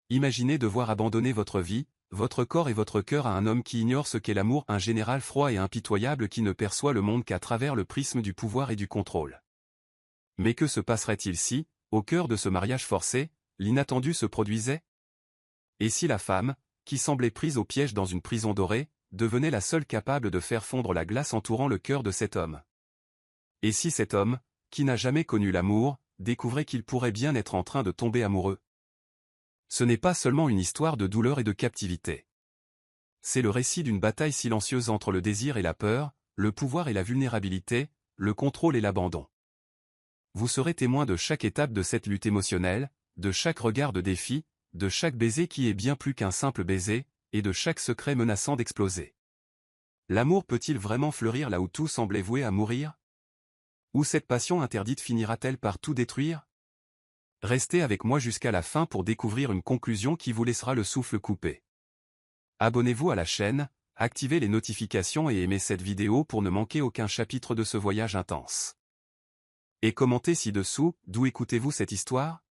Imaginez devoir abandonner votre vie, votre corps et votre cœur à un homme qui ignore ce qu'est l'amour, un général froid et impitoyable qui ne perçoit le monde qu'à travers le prisme du pouvoir et du contrôle. Mais que se passerait-il si, au cœur de ce mariage forcé, l'inattendu se produisait? Et si la femme, qui semblait prise au piège dans une prison dorée, devenait la seule capable de faire fondre la glace entourant le cœur de cet homme? Et si cet homme, qui n'a jamais connu l'amour, découvrait qu'il pourrait bien être en train de tomber amoureux? Ce n'est pas seulement une histoire de douleur et de captivité. C'est le récit d'une bataille silencieuse entre le désir et la peur, le pouvoir et la vulnérabilité, le contrôle et l'abandon. Vous serez témoin de chaque étape de cette lutte émotionnelle, de chaque regard de défi, de chaque baiser qui est bien plus qu'un simple baiser, et de chaque secret menaçant d'exploser. L'amour peut-il vraiment fleurir là où tout semblait voué à mourir? Ou cette passion interdite finira-t-elle par tout détruire? Restez avec moi jusqu'à la fin pour découvrir une conclusion qui vous laissera le souffle coupé. Abonnez-vous à la chaîne, activez les notifications et aimez cette vidéo pour ne manquer aucun chapitre de ce voyage intense. Et commentez ci-dessous, d'où écoutez-vous cette histoire?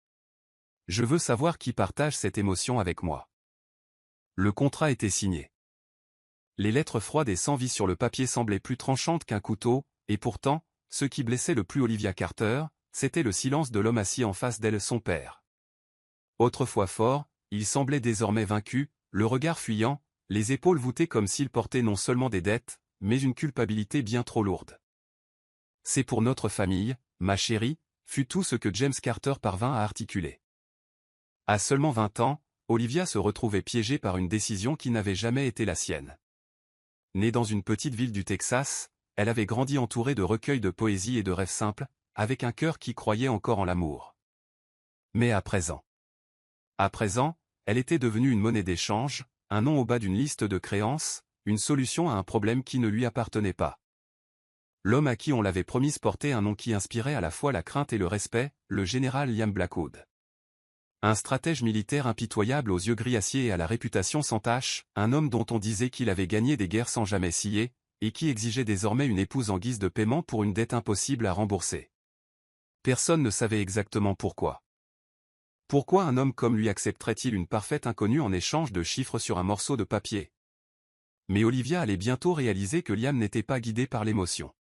Je veux savoir qui partage cette émotion avec moi. Le contrat était signé. Les lettres froides et sans vie sur le papier semblaient plus tranchantes qu'un couteau, et pourtant, ce qui blessait le plus Olivia Carter, c'était le silence de l'homme assis en face d'elle, son père. Autrefois fort, il semblait désormais vaincu, le regard fuyant, les épaules voûtées comme s'il portait non seulement des dettes, mais une culpabilité bien trop lourde. C'est pour notre famille, ma chérie, fut tout ce que James Carter parvint à articuler. À seulement 20 ans, Olivia se retrouvait piégée par une décision qui n'avait jamais été la sienne. Née dans une petite ville du Texas, elle avait grandi entourée de recueils de poésie et de rêves simples, avec un cœur qui croyait encore en l'amour. Mais à présent, elle était devenue une monnaie d'échange, un nom au bas d'une liste de créances, une solution à un problème qui ne lui appartenait pas. L'homme à qui on l'avait promise portait un nom qui inspirait à la fois la crainte et le respect, le général Liam Blackwood. Un stratège militaire impitoyable aux yeux gris acier et à la réputation sans tache, un homme dont on disait qu'il avait gagné des guerres sans jamais scier, et qui exigeait désormais une épouse en guise de paiement pour une dette impossible à rembourser. Personne ne savait exactement pourquoi. Pourquoi un homme comme lui accepterait-il une parfaite inconnue en échange de chiffres sur un morceau de papier? Mais Olivia allait bientôt réaliser que Liam n'était pas guidé par l'émotion.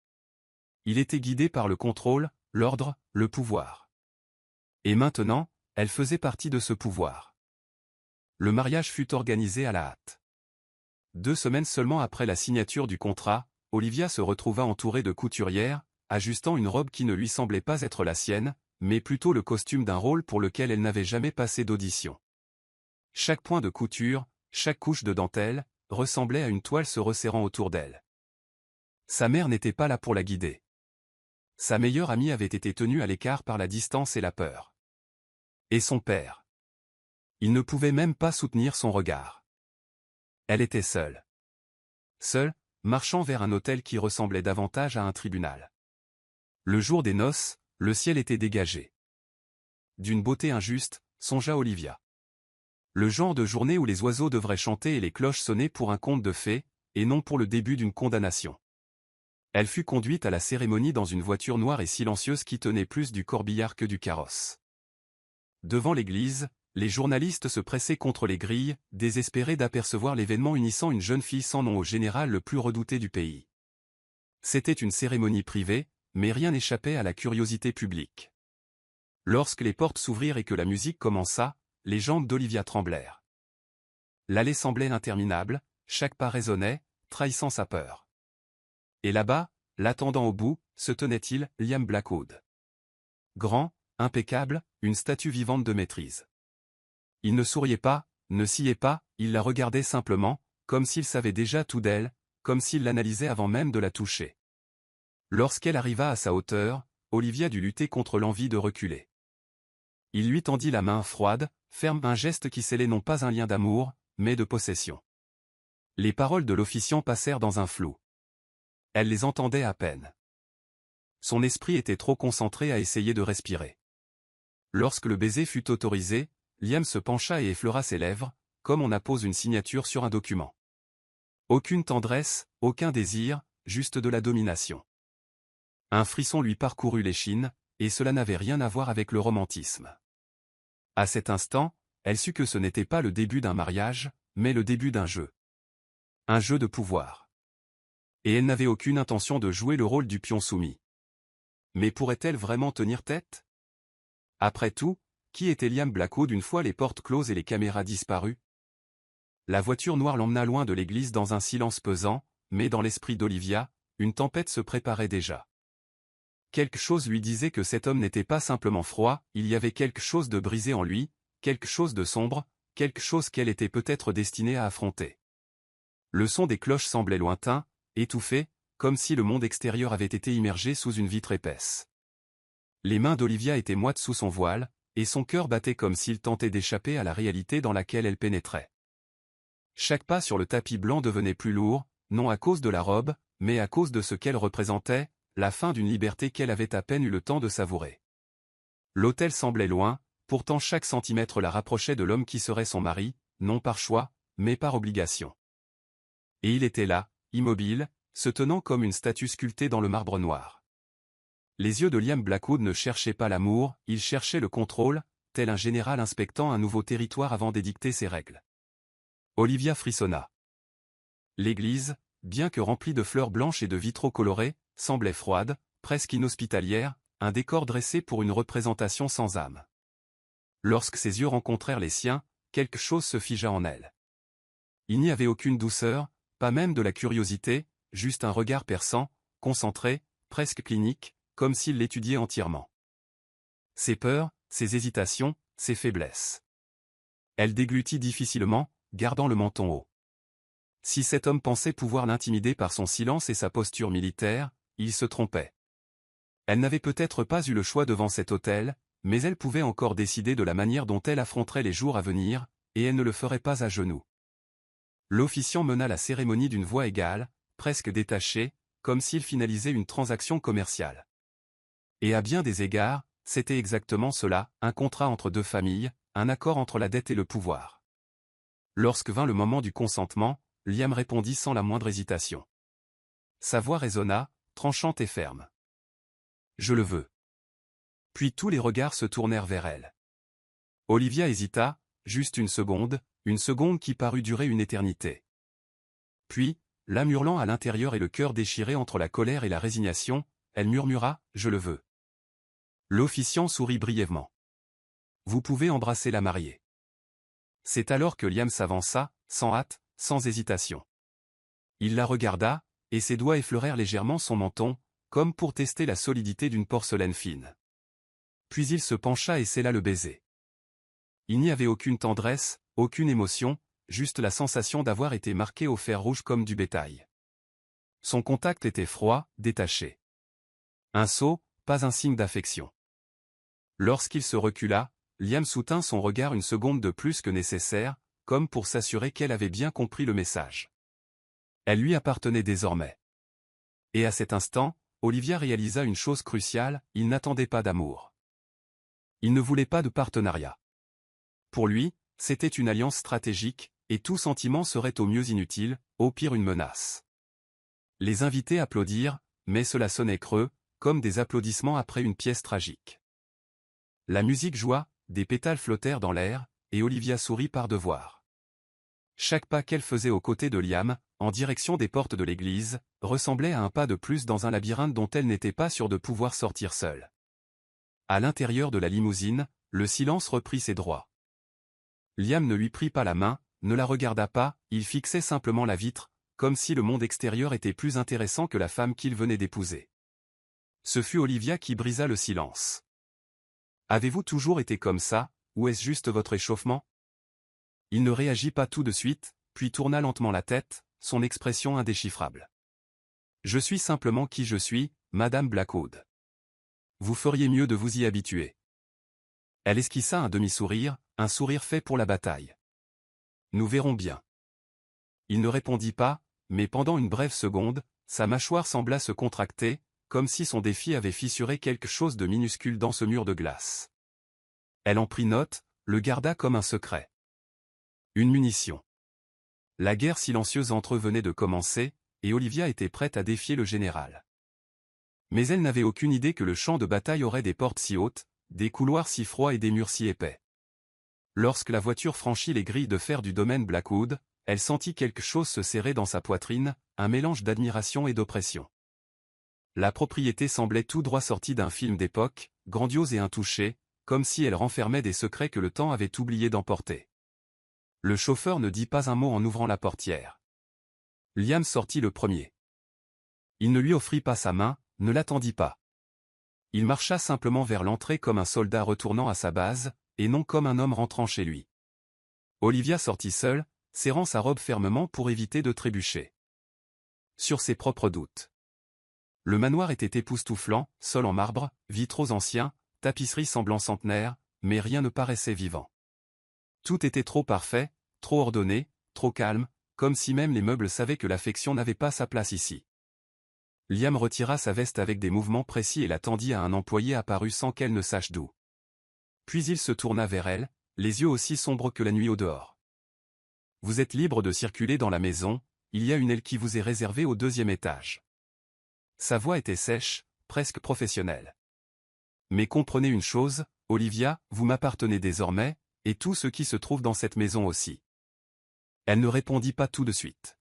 Il était guidé par le contrôle, l'ordre, le pouvoir. Et maintenant, elle faisait partie de ce pouvoir. Le mariage fut organisé à la hâte. 2 semaines seulement après la signature du contrat, Olivia se retrouva entourée de couturières, ajustant une robe qui ne lui semblait pas être la sienne, mais plutôt le costume d'un rôle pour lequel elle n'avait jamais passé d'audition. Chaque point de couture, chaque couche de dentelle, ressemblait à une toile se resserrant autour d'elle. Sa mère n'était pas là pour la guider. Sa meilleure amie avait été tenue à l'écart par la distance et la peur. Et son père. Il ne pouvait même pas soutenir son regard. Elle était seule. Seule, marchant vers un hôtel qui ressemblait davantage à un tribunal. Le jour des noces, le ciel était dégagé. D'une beauté injuste, songea Olivia. Le genre de journée où les oiseaux devraient chanter et les cloches sonner pour un conte de fées, et non pour le début d'une condamnation. Elle fut conduite à la cérémonie dans une voiture noire et silencieuse qui tenait plus du corbillard que du carrosse. Devant l'église, les journalistes se pressaient contre les grilles, désespérés d'apercevoir l'événement unissant une jeune fille sans nom au général le plus redouté du pays. C'était une cérémonie privée, mais rien n'échappait à la curiosité publique. Lorsque les portes s'ouvrirent et que la musique commença, les jambes d'Olivia tremblèrent. L'allée semblait interminable, chaque pas résonnait, trahissant sa peur. Et là-bas, l'attendant au bout, se tenait-il, Liam Blackwood. Grand, impeccable, une statue vivante de maîtrise. Il ne souriait pas, ne sciait pas, il la regardait simplement, comme s'il savait déjà tout d'elle, comme s'il l'analysait avant même de la toucher. Lorsqu'elle arriva à sa hauteur, Olivia dut lutter contre l'envie de reculer. Il lui tendit la main froide, ferme, un geste qui scellait non pas un lien d'amour, mais de possession. Les paroles de l'officiant passèrent dans un flou. Elle les entendait à peine. Son esprit était trop concentré à essayer de respirer. Lorsque le baiser fut autorisé, Liam se pencha et effleura ses lèvres, comme on appose une signature sur un document. Aucune tendresse, aucun désir, juste de la domination. Un frisson lui parcourut l'échine, et cela n'avait rien à voir avec le romantisme. À cet instant, elle sut que ce n'était pas le début d'un mariage, mais le début d'un jeu. Un jeu de pouvoir. Et elle n'avait aucune intention de jouer le rôle du pion soumis. Mais pourrait-elle vraiment tenir tête? Après tout, qui était Liam Blackwood une fois les portes closes et les caméras disparues? La voiture noire l'emmena loin de l'église dans un silence pesant, mais dans l'esprit d'Olivia, une tempête se préparait déjà. Quelque chose lui disait que cet homme n'était pas simplement froid, il y avait quelque chose de brisé en lui, quelque chose de sombre, quelque chose qu'elle était peut-être destinée à affronter. Le son des cloches semblait lointain, étouffé, comme si le monde extérieur avait été immergé sous une vitre épaisse. Les mains d'Olivia étaient moites sous son voile, et son cœur battait comme s'il tentait d'échapper à la réalité dans laquelle elle pénétrait. Chaque pas sur le tapis blanc devenait plus lourd, non à cause de la robe, mais à cause de ce qu'elle représentait, la fin d'une liberté qu'elle avait à peine eu le temps de savourer. L'autel semblait loin, pourtant chaque centimètre la rapprochait de l'homme qui serait son mari, non par choix, mais par obligation. Et il était là, immobile, se tenant comme une statue sculptée dans le marbre noir. Les yeux de Liam Blackwood ne cherchaient pas l'amour, ils cherchaient le contrôle, tel un général inspectant un nouveau territoire avant d'édicter ses règles. Olivia frissonna. L'église, bien que remplie de fleurs blanches et de vitraux colorés, semblait froide, presque inhospitalière, un décor dressé pour une représentation sans âme. Lorsque ses yeux rencontrèrent les siens, quelque chose se figea en elle. Il n'y avait aucune douceur, pas même de la curiosité, juste un regard perçant, concentré, presque clinique, comme s'il l'étudiait entièrement. Ses peurs, ses hésitations, ses faiblesses. Elle déglutit difficilement, gardant le menton haut. Si cet homme pensait pouvoir l'intimider par son silence et sa posture militaire, il se trompait. Elle n'avait peut-être pas eu le choix devant cet hôtel, mais elle pouvait encore décider de la manière dont elle affronterait les jours à venir, et elle ne le ferait pas à genoux. L'officiant mena la cérémonie d'une voix égale, presque détachée, comme s'il finalisait une transaction commerciale. Et à bien des égards, c'était exactement cela, un contrat entre deux familles, un accord entre la dette et le pouvoir. Lorsque vint le moment du consentement, Liam répondit sans la moindre hésitation. Sa voix résonna, tranchante et ferme. « Je le veux. » Puis tous les regards se tournèrent vers elle. Olivia hésita, juste une seconde qui parut durer une éternité. Puis, l'âme hurlant à l'intérieur et le cœur déchiré entre la colère et la résignation, elle murmura « Je le veux. » L'officiant sourit brièvement. « Vous pouvez embrasser la mariée. » C'est alors que Liam s'avança, sans hâte, sans hésitation. Il la regarda, et ses doigts effleurèrent légèrement son menton, comme pour tester la solidité d'une porcelaine fine. Puis il se pencha et scella le baiser. Il n'y avait aucune tendresse, aucune émotion, juste la sensation d'avoir été marqué au fer rouge comme du bétail. Son contact était froid, détaché. Un sot, pas un signe d'affection. Lorsqu'il se recula, Liam soutint son regard une seconde de plus que nécessaire, comme pour s'assurer qu'elle avait bien compris le message. Elle lui appartenait désormais. Et à cet instant, Olivia réalisa une chose cruciale, il n'attendait pas d'amour. Il ne voulait pas de partenariat. Pour lui, c'était une alliance stratégique, et tout sentiment serait au mieux inutile, au pire une menace. Les invités applaudirent, mais cela sonnait creux, comme des applaudissements après une pièce tragique. La musique joua, des pétales flottèrent dans l'air, et Olivia sourit par devoir. Chaque pas qu'elle faisait aux côtés de Liam, en direction des portes de l'église, ressemblait à un pas de plus dans un labyrinthe dont elle n'était pas sûre de pouvoir sortir seule. À l'intérieur de la limousine, le silence reprit ses droits. Liam ne lui prit pas la main, ne la regarda pas, il fixait simplement la vitre, comme si le monde extérieur était plus intéressant que la femme qu'il venait d'épouser. Ce fut Olivia qui brisa le silence. « Avez-vous toujours été comme ça, ou est-ce juste votre échauffement ?» Il ne réagit pas tout de suite, puis tourna lentement la tête, son expression indéchiffrable. « Je suis simplement qui je suis, Madame Blackwood. Vous feriez mieux de vous y habituer. » Elle esquissa un demi-sourire, un sourire fait pour la bataille. « Nous verrons bien. » Il ne répondit pas, mais pendant une brève seconde, sa mâchoire sembla se contracter, comme si son défi avait fissuré quelque chose de minuscule dans ce mur de glace. Elle en prit note, le garda comme un secret. Une munition. La guerre silencieuse entre eux venait de commencer, et Olivia était prête à défier le général. Mais elle n'avait aucune idée que le champ de bataille aurait des portes si hautes, des couloirs si froids et des murs si épais. Lorsque la voiture franchit les grilles de fer du domaine Blackwood, elle sentit quelque chose se serrer dans sa poitrine, un mélange d'admiration et d'oppression. La propriété semblait tout droit sortie d'un film d'époque, grandiose et intouchée, comme si elle renfermait des secrets que le temps avait oublié d'emporter. Le chauffeur ne dit pas un mot en ouvrant la portière. Liam sortit le premier. Il ne lui offrit pas sa main, ne l'attendit pas. Il marcha simplement vers l'entrée comme un soldat retournant à sa base, et non comme un homme rentrant chez lui. Olivia sortit seule, serrant sa robe fermement pour éviter de trébucher. Sur ses propres doutes. Le manoir était époustouflant, sol en marbre, vitraux anciens, tapisseries semblant centenaires, mais rien ne paraissait vivant. Tout était trop parfait, trop ordonné, trop calme, comme si même les meubles savaient que l'affection n'avait pas sa place ici. Liam retira sa veste avec des mouvements précis et la tendit à un employé apparu sans qu'elle ne sache d'où. Puis il se tourna vers elle, les yeux aussi sombres que la nuit au dehors. « Vous êtes libre de circuler dans la maison, il y a une aile qui vous est réservée au 2e étage. » Sa voix était sèche, presque professionnelle. « Mais comprenez une chose, Olivia, vous m'appartenez désormais, et tout ce qui se trouve dans cette maison aussi. » Elle ne répondit pas tout de suite.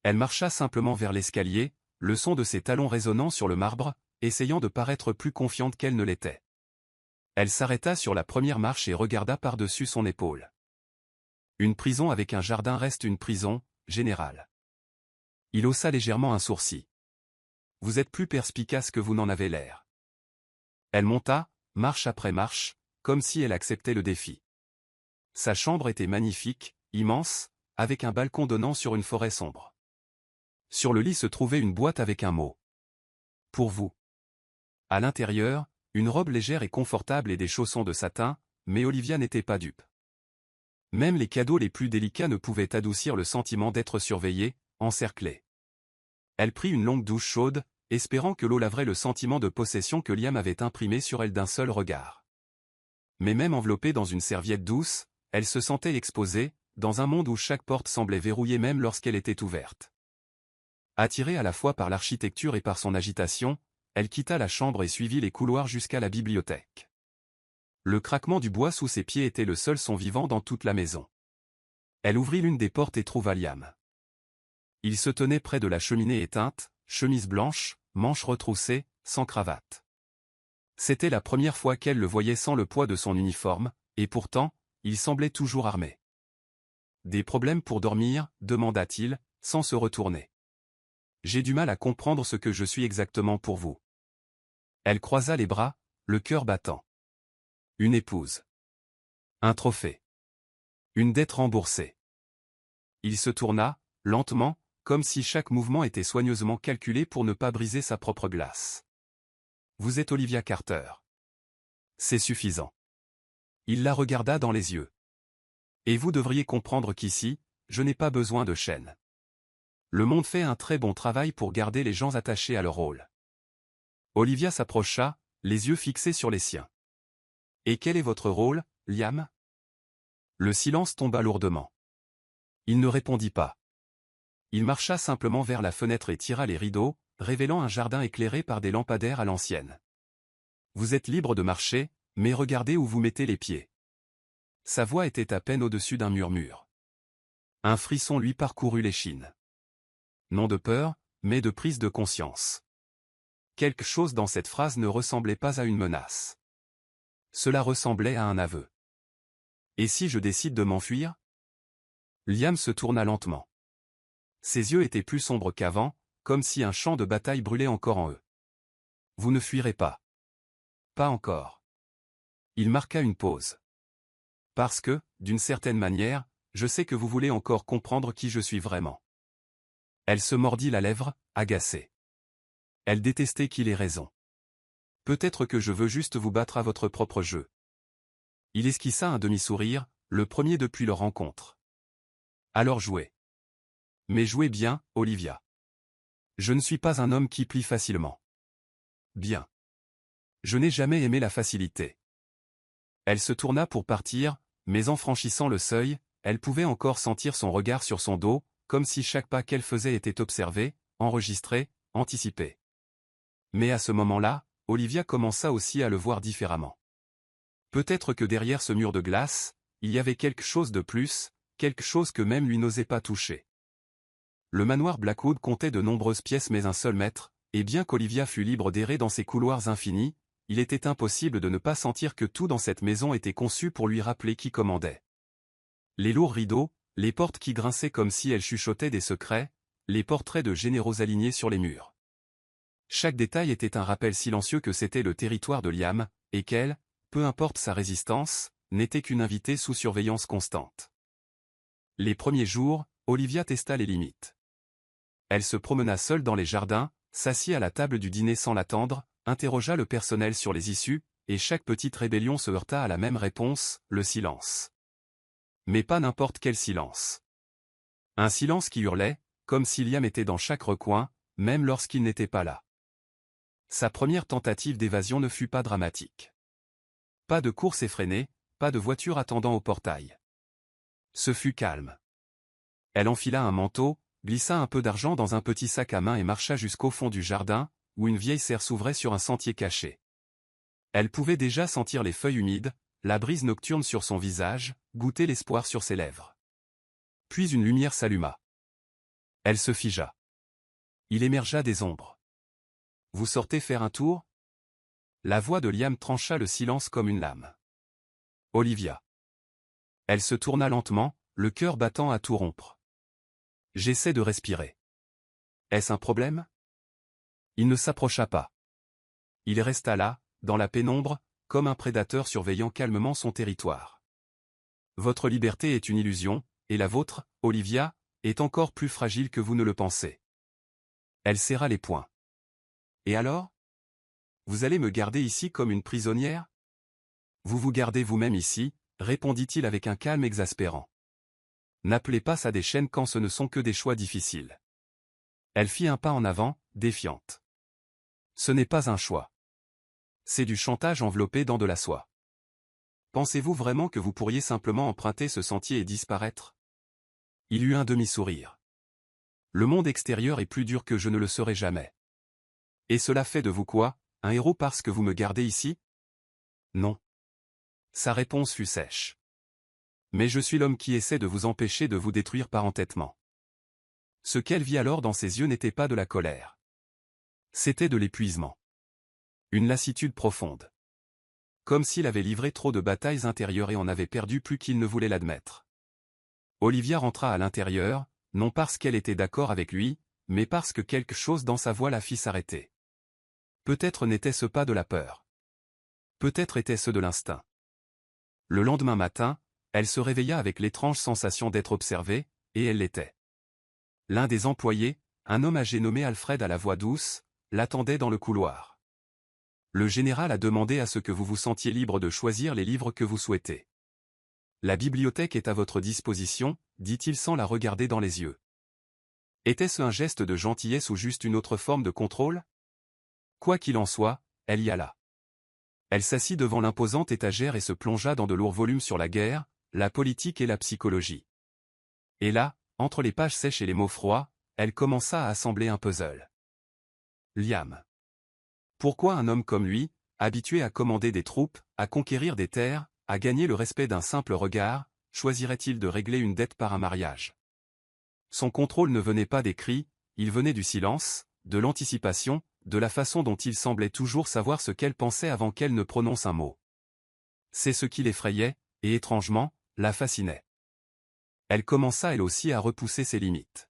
Elle marcha simplement vers l'escalier, le son de ses talons résonnant sur le marbre, essayant de paraître plus confiante qu'elle ne l'était. Elle s'arrêta sur la première marche et regarda par-dessus son épaule. Une prison avec un jardin reste une prison, général. Il haussa légèrement un sourcil. Vous êtes plus perspicace que vous n'en avez l'air. Elle monta, marche après marche, comme si elle acceptait le défi. Sa chambre était magnifique, immense, avec un balcon donnant sur une forêt sombre. Sur le lit se trouvait une boîte avec un mot. Pour vous. À l'intérieur, une robe légère et confortable et des chaussons de satin, mais Olivia n'était pas dupe. Même les cadeaux les plus délicats ne pouvaient adoucir le sentiment d'être surveillée, encerclée. Elle prit une longue douche chaude, espérant que l'eau laverait le sentiment de possession que Liam avait imprimé sur elle d'un seul regard. Mais même enveloppée dans une serviette douce, elle se sentait exposée, dans un monde où chaque porte semblait verrouillée même lorsqu'elle était ouverte. Attirée à la fois par l'architecture et par son agitation, elle quitta la chambre et suivit les couloirs jusqu'à la bibliothèque. Le craquement du bois sous ses pieds était le seul son vivant dans toute la maison. Elle ouvrit l'une des portes et trouva Liam. Il se tenait près de la cheminée éteinte, chemise blanche, manches retroussées, sans cravate. C'était la première fois qu'elle le voyait sans le poids de son uniforme, et pourtant, il semblait toujours armé. « Des problèmes pour dormir ?» demanda-t-il, sans se retourner. « J'ai du mal à comprendre ce que je suis exactement pour vous. » Elle croisa les bras, le cœur battant. Une épouse. Un trophée. Une dette remboursée. Il se tourna, lentement, comme si chaque mouvement était soigneusement calculé pour ne pas briser sa propre glace. « Vous êtes Olivia Carter. » C'est suffisant. Il la regarda dans les yeux. « Et vous devriez comprendre qu'ici, je n'ai pas besoin de chaîne. Le monde fait un très bon travail pour garder les gens attachés à leur rôle. » Olivia s'approcha, les yeux fixés sur les siens. « Et quel est votre rôle, Liam ?» Le silence tomba lourdement. Il ne répondit pas. Il marcha simplement vers la fenêtre et tira les rideaux, révélant un jardin éclairé par des lampadaires à l'ancienne. « Vous êtes libre de marcher, mais regardez où vous mettez les pieds. » Sa voix était à peine au-dessus d'un murmure. Un frisson lui parcourut l'échine. Non de peur, mais de prise de conscience. Quelque chose dans cette phrase ne ressemblait pas à une menace. Cela ressemblait à un aveu. « Et si je décide de m'enfuir ?» Liam se tourna lentement. Ses yeux étaient plus sombres qu'avant, comme si un champ de bataille brûlait encore en eux. « Vous ne fuirez pas. »« Pas encore. » Il marqua une pause. « Parce que, d'une certaine manière, je sais que vous voulez encore comprendre qui je suis vraiment. » Elle se mordit la lèvre, agacée. Elle détestait qu'il ait raison. « Peut-être que je veux juste vous battre à votre propre jeu. » Il esquissa un demi-sourire, le premier depuis leur rencontre. « Alors jouez. Mais jouez bien, Olivia. Je ne suis pas un homme qui plie facilement. » Bien. Je n'ai jamais aimé la facilité. Elle se tourna pour partir, mais en franchissant le seuil, elle pouvait encore sentir son regard sur son dos, comme si chaque pas qu'elle faisait était observé, enregistré, anticipé. Mais à ce moment-là, Olivia commença aussi à le voir différemment. Peut-être que derrière ce mur de glace, il y avait quelque chose de plus, quelque chose que même lui n'osait pas toucher. Le manoir Blackwood comptait de nombreuses pièces mais un seul maître, et bien qu'Olivia fût libre d'errer dans ces couloirs infinis, il était impossible de ne pas sentir que tout dans cette maison était conçu pour lui rappeler qui commandait. Les lourds rideaux, les portes qui grinçaient comme si elles chuchotaient des secrets, les portraits de généraux alignés sur les murs. Chaque détail était un rappel silencieux que c'était le territoire de Liam, et qu'elle, peu importe sa résistance, n'était qu'une invitée sous surveillance constante. Les premiers jours, Olivia testa les limites. Elle se promena seule dans les jardins, s'assit à la table du dîner sans l'attendre, interrogea le personnel sur les issues, et chaque petite rébellion se heurta à la même réponse, le silence. Mais pas n'importe quel silence. Un silence qui hurlait, comme si Liam était dans chaque recoin, même lorsqu'il n'était pas là. Sa première tentative d'évasion ne fut pas dramatique. Pas de course effrénée, pas de voiture attendant au portail. Ce fut calme. Elle enfila un manteau, glissa un peu d'argent dans un petit sac à main et marcha jusqu'au fond du jardin, où une vieille serre s'ouvrait sur un sentier caché. Elle pouvait déjà sentir les feuilles humides, la brise nocturne sur son visage, goûter l'espoir sur ses lèvres. Puis une lumière s'alluma. Elle se figea. Il émergea des ombres. « Vous sortez faire un tour ?» La voix de Liam trancha le silence comme une lame. « Olivia. » Elle se tourna lentement, le cœur battant à tout rompre. « J'essaie de respirer. » Est-ce un problème? Il ne s'approcha pas. Il resta là, dans la pénombre, comme un prédateur surveillant calmement son territoire. « Votre liberté est une illusion, et la vôtre, Olivia, est encore plus fragile que vous ne le pensez. » Elle serra les poings. « Et alors? Vous allez me garder ici comme une prisonnière? » « Vous vous gardez vous-même ici, » répondit-il avec un calme exaspérant. « N'appelez pas ça des chaînes quand ce ne sont que des choix difficiles. » Elle fit un pas en avant, défiante. « Ce n'est pas un choix. C'est du chantage enveloppé dans de la soie. Pensez-vous vraiment que vous pourriez simplement emprunter ce sentier et disparaître? » Il eut un demi-sourire. « Le monde extérieur est plus dur que je ne le serai jamais. Et cela fait de vous quoi, un héros parce que vous me gardez ici? » Non. Sa réponse fut sèche. « Mais je suis l'homme qui essaie de vous empêcher de vous détruire par entêtement. » Ce qu'elle vit alors dans ses yeux n'était pas de la colère. C'était de l'épuisement. Une lassitude profonde. Comme s'il avait livré trop de batailles intérieures et en avait perdu plus qu'il ne voulait l'admettre. Olivia rentra à l'intérieur, non parce qu'elle était d'accord avec lui, mais parce que quelque chose dans sa voix la fit s'arrêter. Peut-être n'était-ce pas de la peur. Peut-être était-ce de l'instinct. Le lendemain matin, elle se réveilla avec l'étrange sensation d'être observée, et elle l'était. L'un des employés, un homme âgé nommé Alfred à la voix douce, l'attendait dans le couloir. « Le général a demandé à ce que vous vous sentiez libre de choisir les livres que vous souhaitez. La bibliothèque est à votre disposition, dit-il sans la regarder dans les yeux. » Était-ce un geste de gentillesse ou juste une autre forme de contrôle? Quoi qu'il en soit, elle y alla. Elle s'assit devant l'imposante étagère et se plongea dans de lourds volumes sur la guerre, la politique et la psychologie. Et là, entre les pages sèches et les mots froids, elle commença à assembler un puzzle. Liam. Pourquoi un homme comme lui, habitué à commander des troupes, à conquérir des terres, à gagner le respect d'un simple regard, choisirait-il de régler une dette par un mariage? Son contrôle ne venait pas des cris, il venait du silence, de l'anticipation, de la façon dont il semblait toujours savoir ce qu'elle pensait avant qu'elle ne prononce un mot. C'est ce qui l'effrayait, et étrangement, la fascinait. Elle commença elle aussi à repousser ses limites.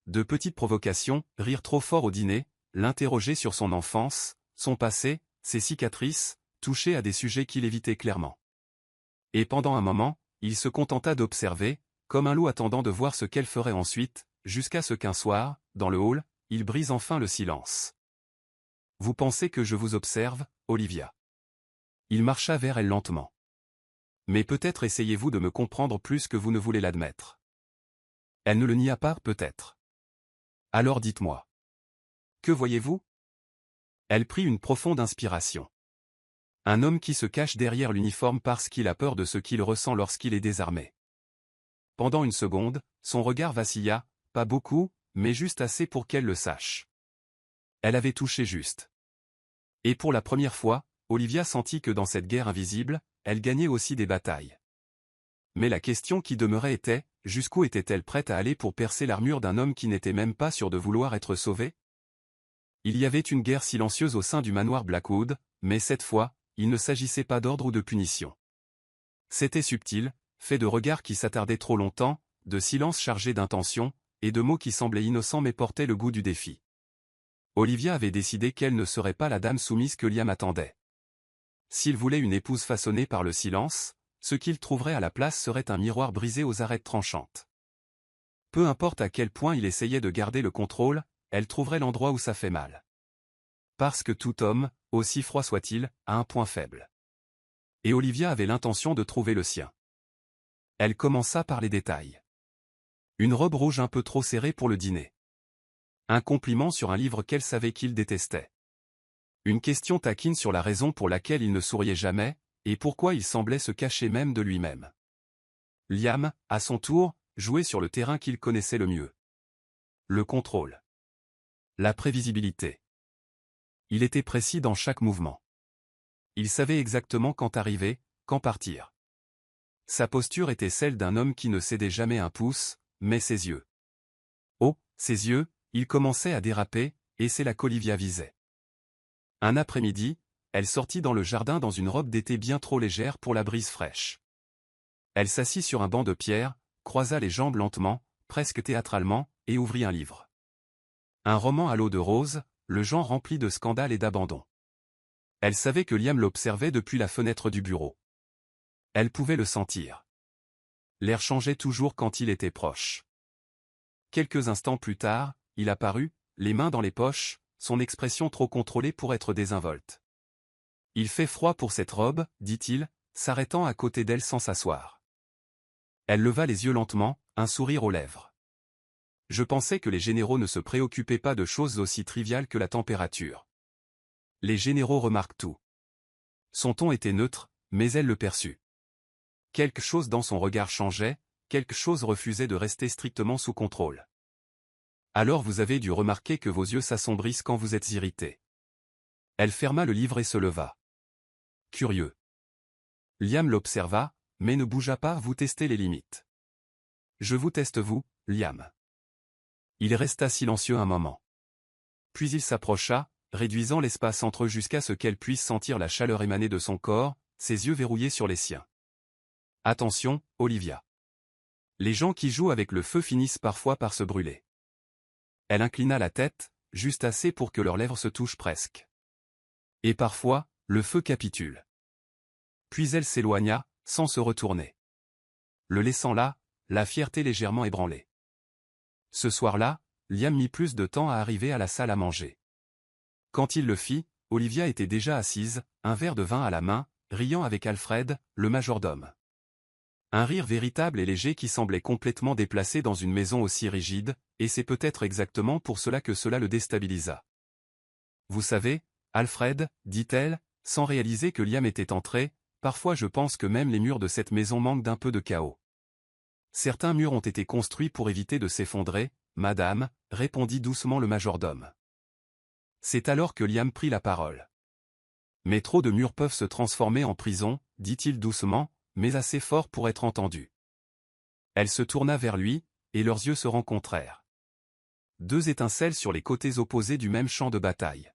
De petites provocations, rire trop fort au dîner, l'interroger sur son enfance, son passé, ses cicatrices, toucher à des sujets qu'il évitait clairement. Et pendant un moment, il se contenta d'observer, comme un loup attendant de voir ce qu'elle ferait ensuite, jusqu'à ce qu'un soir, dans le hall, il brise enfin le silence. « Vous pensez que je vous observe, Olivia ?» Il marcha vers elle lentement. « Mais peut-être essayez-vous de me comprendre plus que vous ne voulez l'admettre. » Elle ne le nia pas, peut-être. « Alors dites-moi. Que voyez-vous » Elle prit une profonde inspiration. Un homme qui se cache derrière l'uniforme parce qu'il a peur de ce qu'il ressent lorsqu'il est désarmé. Pendant une seconde, son regard vacilla, pas beaucoup, mais juste assez pour qu'elle le sache. Elle avait touché juste. Et pour la première fois, Olivia sentit que dans cette guerre invisible, elle gagnait aussi des batailles. Mais la question qui demeurait était, jusqu'où était-elle prête à aller pour percer l'armure d'un homme qui n'était même pas sûr de vouloir être sauvé? Il y avait une guerre silencieuse au sein du manoir Blackwood, mais cette fois, il ne s'agissait pas d'ordre ou de punition. C'était subtil, fait de regards qui s'attardaient trop longtemps, de silences chargés d'intentions, et de mots qui semblaient innocents mais portaient le goût du défi. Olivia avait décidé qu'elle ne serait pas la dame soumise que Liam attendait. S'il voulait une épouse façonnée par le silence, ce qu'il trouverait à la place serait un miroir brisé aux arêtes tranchantes. Peu importe à quel point il essayait de garder le contrôle, elle trouverait l'endroit où ça fait mal. Parce que tout homme, aussi froid soit-il, a un point faible. Et Olivia avait l'intention de trouver le sien. Elle commença par les détails. Une robe rouge un peu trop serrée pour le dîner. Un compliment sur un livre qu'elle savait qu'il détestait. Une question taquine sur la raison pour laquelle il ne souriait jamais, et pourquoi il semblait se cacher même de lui-même. Liam, à son tour, jouait sur le terrain qu'il connaissait le mieux. Le contrôle. La prévisibilité. Il était précis dans chaque mouvement. Il savait exactement quand arriver, quand partir. Sa posture était celle d'un homme qui ne cédait jamais un pouce, mais ses yeux. Oh, ses yeux, ils commençaient à déraper, et c'est là qu'Olivia visait. Un après-midi, elle sortit dans le jardin dans une robe d'été bien trop légère pour la brise fraîche. Elle s'assit sur un banc de pierre, croisa les jambes lentement, presque théâtralement, et ouvrit un livre. Un roman à l'eau de rose, le genre rempli de scandales et d'abandon. Elle savait que Liam l'observait depuis la fenêtre du bureau. Elle pouvait le sentir. L'air changeait toujours quand il était proche. Quelques instants plus tard, il apparut, les mains dans les poches, son expression trop contrôlée pour être désinvolte. « Il fait froid pour cette robe, dit-il, s'arrêtant à côté d'elle sans s'asseoir. Elle leva les yeux lentement, un sourire aux lèvres. « Je pensais que les généraux ne se préoccupaient pas de choses aussi triviales que la température. » Les généraux remarquent tout. Son ton était neutre, mais elle le perçut. Quelque chose dans son regard changeait, quelque chose refusait de rester strictement sous contrôle. Alors vous avez dû remarquer que vos yeux s'assombrissent quand vous êtes irrité. Elle ferma le livre et se leva. Curieux. Liam l'observa, mais ne bougea pas. Vous testez les limites. Je vous teste vous, Liam. Il resta silencieux un moment. Puis il s'approcha, réduisant l'espace entre eux jusqu'à ce qu'elle puisse sentir la chaleur émaner de son corps, ses yeux verrouillés sur les siens. Attention, Olivia. Les gens qui jouent avec le feu finissent parfois par se brûler. Elle inclina la tête, juste assez pour que leurs lèvres se touchent presque. Et parfois, le feu capitule. Puis elle s'éloigna, sans se retourner. Le laissant là, la fierté légèrement ébranlée. Ce soir-là, Liam mit plus de temps à arriver à la salle à manger. Quand il le fit, Olivia était déjà assise, un verre de vin à la main, riant avec Alfred, le majordome. Un rire véritable et léger qui semblait complètement déplacé dans une maison aussi rigide, et c'est peut-être exactement pour cela que cela le déstabilisa. « Vous savez, Alfred, dit-elle, sans réaliser que Liam était entré, parfois je pense que même les murs de cette maison manquent d'un peu de chaos. Certains murs ont été construits pour éviter de s'effondrer, madame, répondit doucement le majordome. C'est alors que Liam prit la parole. Mais trop de murs peuvent se transformer en prison, dit-il doucement, mais assez fort pour être entendu. Elle se tourna vers lui, et leurs yeux se rencontrèrent. Deux étincelles sur les côtés opposés du même champ de bataille.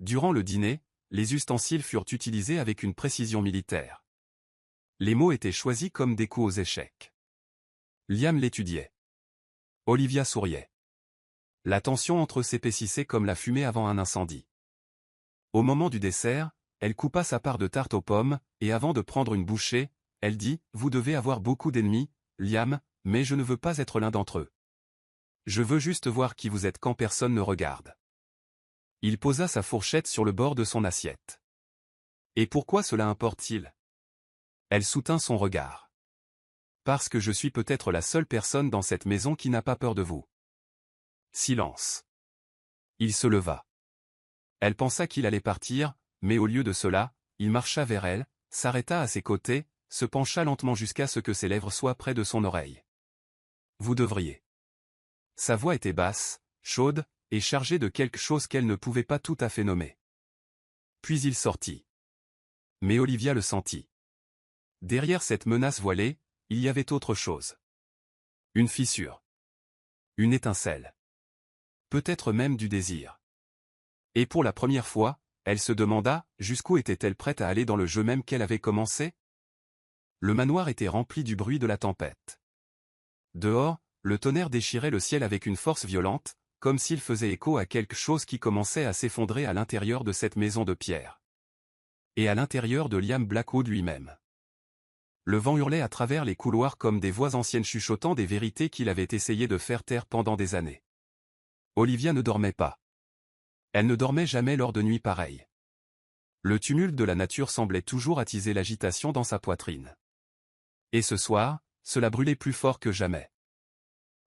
Durant le dîner, les ustensiles furent utilisés avec une précision militaire. Les mots étaient choisis comme des coups aux échecs. Liam l'étudiait. Olivia souriait. La tension entre eux s'épaississait comme la fumée avant un incendie. Au moment du dessert, elle coupa sa part de tarte aux pommes, et avant de prendre une bouchée, elle dit « Vous devez avoir beaucoup d'ennemis, Liam, mais je ne veux pas être l'un d'entre eux. Je veux juste voir qui vous êtes quand personne ne regarde. » Il posa sa fourchette sur le bord de son assiette. « Et pourquoi cela importe-t-il » Elle soutint son regard. « Parce que je suis peut-être la seule personne dans cette maison qui n'a pas peur de vous. » Silence. Il se leva. Elle pensa qu'il allait partir, mais au lieu de cela, il marcha vers elle, s'arrêta à ses côtés, se pencha lentement jusqu'à ce que ses lèvres soient près de son oreille. « Vous devriez. » Sa voix était basse, chaude, et chargée de quelque chose qu'elle ne pouvait pas tout à fait nommer. Puis il sortit. Mais Olivia le sentit. Derrière cette menace voilée, il y avait autre chose. Une fissure. Une étincelle. Peut-être même du désir. Et pour la première fois, elle se demanda, jusqu'où était-elle prête à aller dans le jeu même qu'elle avait commencé? Le manoir était rempli du bruit de la tempête. Dehors, le tonnerre déchirait le ciel avec une force violente, comme s'il faisait écho à quelque chose qui commençait à s'effondrer à l'intérieur de cette maison de pierre. Et à l'intérieur de Liam Blackwood lui-même. Le vent hurlait à travers les couloirs comme des voix anciennes chuchotant des vérités qu'il avait essayé de faire taire pendant des années. Olivia ne dormait pas. Elle ne dormait jamais lors de nuits pareilles. Le tumulte de la nature semblait toujours attiser l'agitation dans sa poitrine. Et ce soir, cela brûlait plus fort que jamais.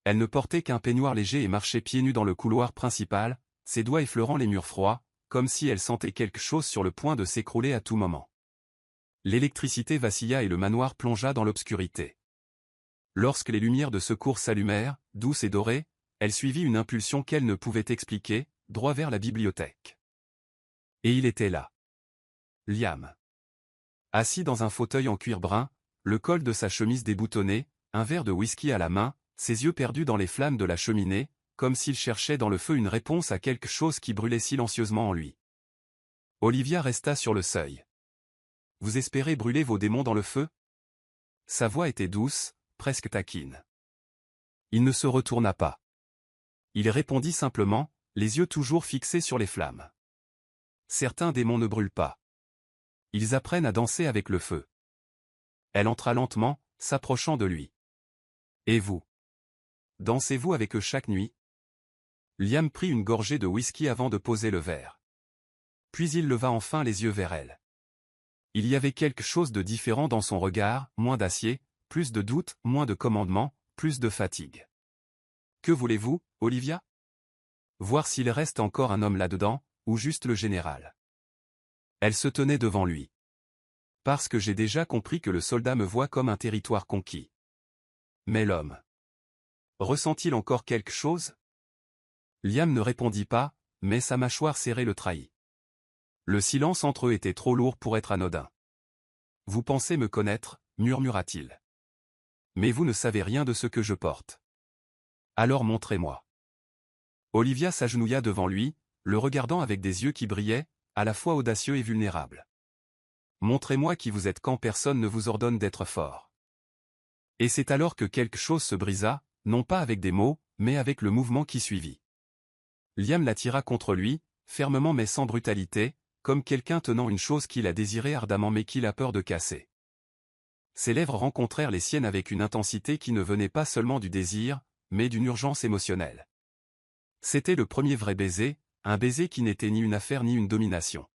Elle ne portait qu'un peignoir léger et marchait pieds nus dans le couloir principal, ses doigts effleurant les murs froids, comme si elle sentait quelque chose sur le point de s'écrouler à tout moment. L'électricité vacilla et le manoir plongea dans l'obscurité. Lorsque les lumières de secours s'allumèrent, douces et dorées, elle suivit une impulsion qu'elle ne pouvait expliquer, droit vers la bibliothèque. Et il était là. Liam. Assis dans un fauteuil en cuir brun, le col de sa chemise déboutonné, un verre de whisky à la main, ses yeux perdus dans les flammes de la cheminée, comme s'il cherchait dans le feu une réponse à quelque chose qui brûlait silencieusement en lui. Olivia resta sur le seuil. « Vous espérez brûler vos démons dans le feu ?» Sa voix était douce, presque taquine. Il ne se retourna pas. Il répondit simplement, les yeux toujours fixés sur les flammes. « Certains démons ne brûlent pas. Ils apprennent à danser avec le feu. » Elle entra lentement, s'approchant de lui. « Et vous? Dansez-vous avec eux chaque nuit ?» Liam prit une gorgée de whisky avant de poser le verre. Puis il leva enfin les yeux vers elle. Il y avait quelque chose de différent dans son regard, moins d'acier, plus de doute, moins de commandement, plus de fatigue. « Que voulez-vous, Olivia? Voir s'il reste encore un homme là-dedans, ou juste le général. » Elle se tenait devant lui. « Parce que j'ai déjà compris que le soldat me voit comme un territoire conquis. » Mais l'homme. Ressent-il encore quelque chose? Liam ne répondit pas, mais sa mâchoire serrée le trahit. Le silence entre eux était trop lourd pour être anodin. « Vous pensez me connaître, » murmura-t-il. « Mais vous ne savez rien de ce que je porte. Alors montrez-moi. » Olivia s'agenouilla devant lui, le regardant avec des yeux qui brillaient, à la fois audacieux et vulnérables. « Montrez-moi qui vous êtes quand personne ne vous ordonne d'être fort. » Et c'est alors que quelque chose se brisa, non pas avec des mots, mais avec le mouvement qui suivit. Liam l'attira contre lui, fermement mais sans brutalité, comme quelqu'un tenant une chose qu'il a désirée ardemment mais qu'il a peur de casser. Ses lèvres rencontrèrent les siennes avec une intensité qui ne venait pas seulement du désir, mais d'une urgence émotionnelle. C'était le premier vrai baiser, un baiser qui n'était ni une affaire ni une domination.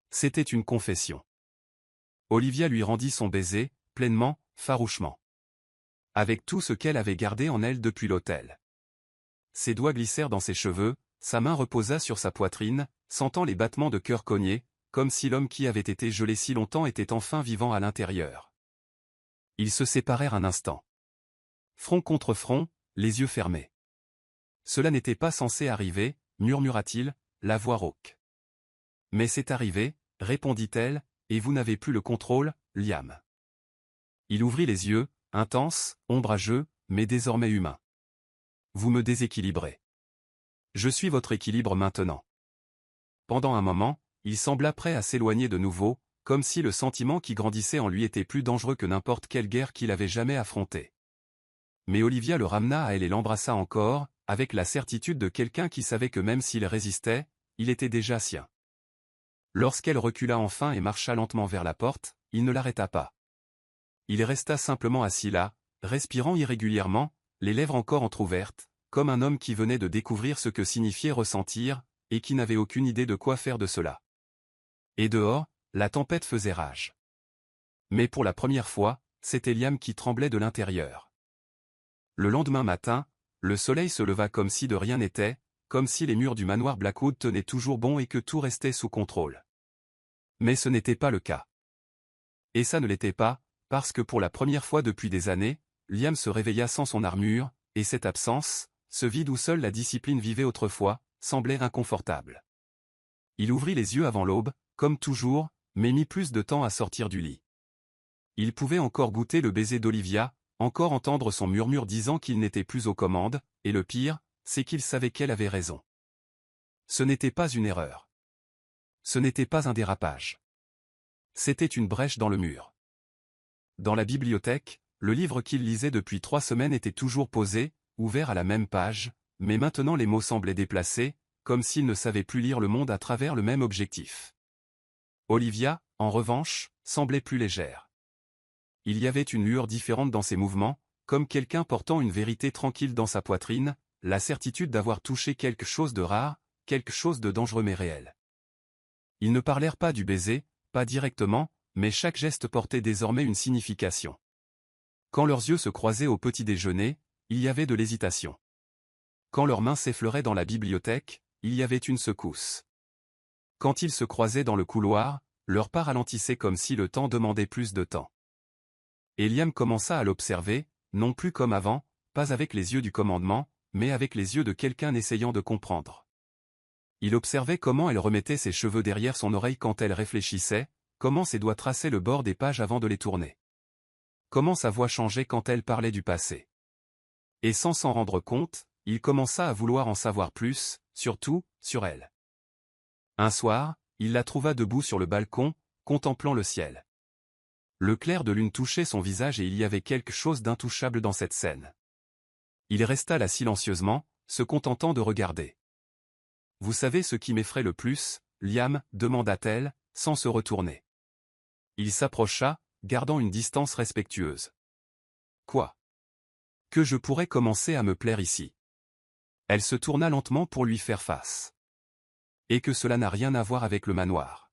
C'était une confession. Olivia lui rendit son baiser, pleinement, farouchement. Avec tout ce qu'elle avait gardé en elle depuis l'hôtel. Ses doigts glissèrent dans ses cheveux, sa main reposa sur sa poitrine, sentant les battements de cœur cogner, comme si l'homme qui avait été gelé si longtemps était enfin vivant à l'intérieur. Ils se séparèrent un instant. Front contre front, les yeux fermés. « Cela n'était pas censé arriver, » murmura-t-il, la voix rauque. « Mais c'est arrivé, » répondit-elle, « et vous n'avez plus le contrôle, Liam. » Il ouvrit les yeux, intense, ombrageux, mais désormais humain. « Vous me déséquilibrez. Je suis votre équilibre maintenant. » Pendant un moment, il sembla prêt à s'éloigner de nouveau, comme si le sentiment qui grandissait en lui était plus dangereux que n'importe quelle guerre qu'il avait jamais affrontée. Mais Olivia le ramena à elle et l'embrassa encore, avec la certitude de quelqu'un qui savait que même s'il résistait, il était déjà sien. Lorsqu'elle recula enfin et marcha lentement vers la porte, il ne l'arrêta pas. Il resta simplement assis là, respirant irrégulièrement, les lèvres encore entr'ouvertes, comme un homme qui venait de découvrir ce que signifiait ressentir, et qui n'avait aucune idée de quoi faire de cela. Et dehors, la tempête faisait rage. Mais pour la première fois, c'était Liam qui tremblait de l'intérieur. Le lendemain matin, le soleil se leva comme si de rien n'était, comme si les murs du manoir Blackwood tenaient toujours bon et que tout restait sous contrôle. Mais ce n'était pas le cas. Et ça ne l'était pas, parce que pour la première fois depuis des années, Liam se réveilla sans son armure, et cette absence, ce vide où seule la discipline vivait autrefois, semblait inconfortable. Il ouvrit les yeux avant l'aube, comme toujours, mais mit plus de temps à sortir du lit. Il pouvait encore goûter le baiser d'Olivia, encore entendre son murmure disant qu'il n'était plus aux commandes, et le pire, c'est qu'il savait qu'elle avait raison. Ce n'était pas une erreur. Ce n'était pas un dérapage. C'était une brèche dans le mur. Dans la bibliothèque, le livre qu'il lisait depuis 3 semaines était toujours posé, ouvert à la même page, mais maintenant les mots semblaient déplacés, comme s'il ne savait plus lire le monde à travers le même objectif. Olivia, en revanche, semblait plus légère. Il y avait une lueur différente dans ses mouvements, comme quelqu'un portant une vérité tranquille dans sa poitrine, la certitude d'avoir touché quelque chose de rare, quelque chose de dangereux mais réel. Ils ne parlèrent pas du baiser, pas directement, mais chaque geste portait désormais une signification. Quand leurs yeux se croisaient au petit déjeuner, il y avait de l'hésitation. Quand leurs mains s'effleuraient dans la bibliothèque, il y avait une secousse. Quand ils se croisaient dans le couloir, leur pas ralentissait comme si le temps demandait plus de temps. Et Liam commença à l'observer, non plus comme avant, pas avec les yeux du commandement, mais avec les yeux de quelqu'un essayant de comprendre. Il observait comment elle remettait ses cheveux derrière son oreille quand elle réfléchissait, comment ses doigts traçaient le bord des pages avant de les tourner. Comment sa voix changeait quand elle parlait du passé. Et sans s'en rendre compte, il commença à vouloir en savoir plus, surtout, sur elle. Un soir, il la trouva debout sur le balcon, contemplant le ciel. Le clair de lune touchait son visage et il y avait quelque chose d'intouchable dans cette scène. Il resta là silencieusement, se contentant de regarder. « Vous savez ce qui m'effraie le plus, Liam » demanda-t-elle, sans se retourner. Il s'approcha, gardant une distance respectueuse. « Quoi ? Que je pourrais commencer à me plaire ici. » Elle se tourna lentement pour lui faire face. « Et que cela n'a rien à voir avec le manoir. »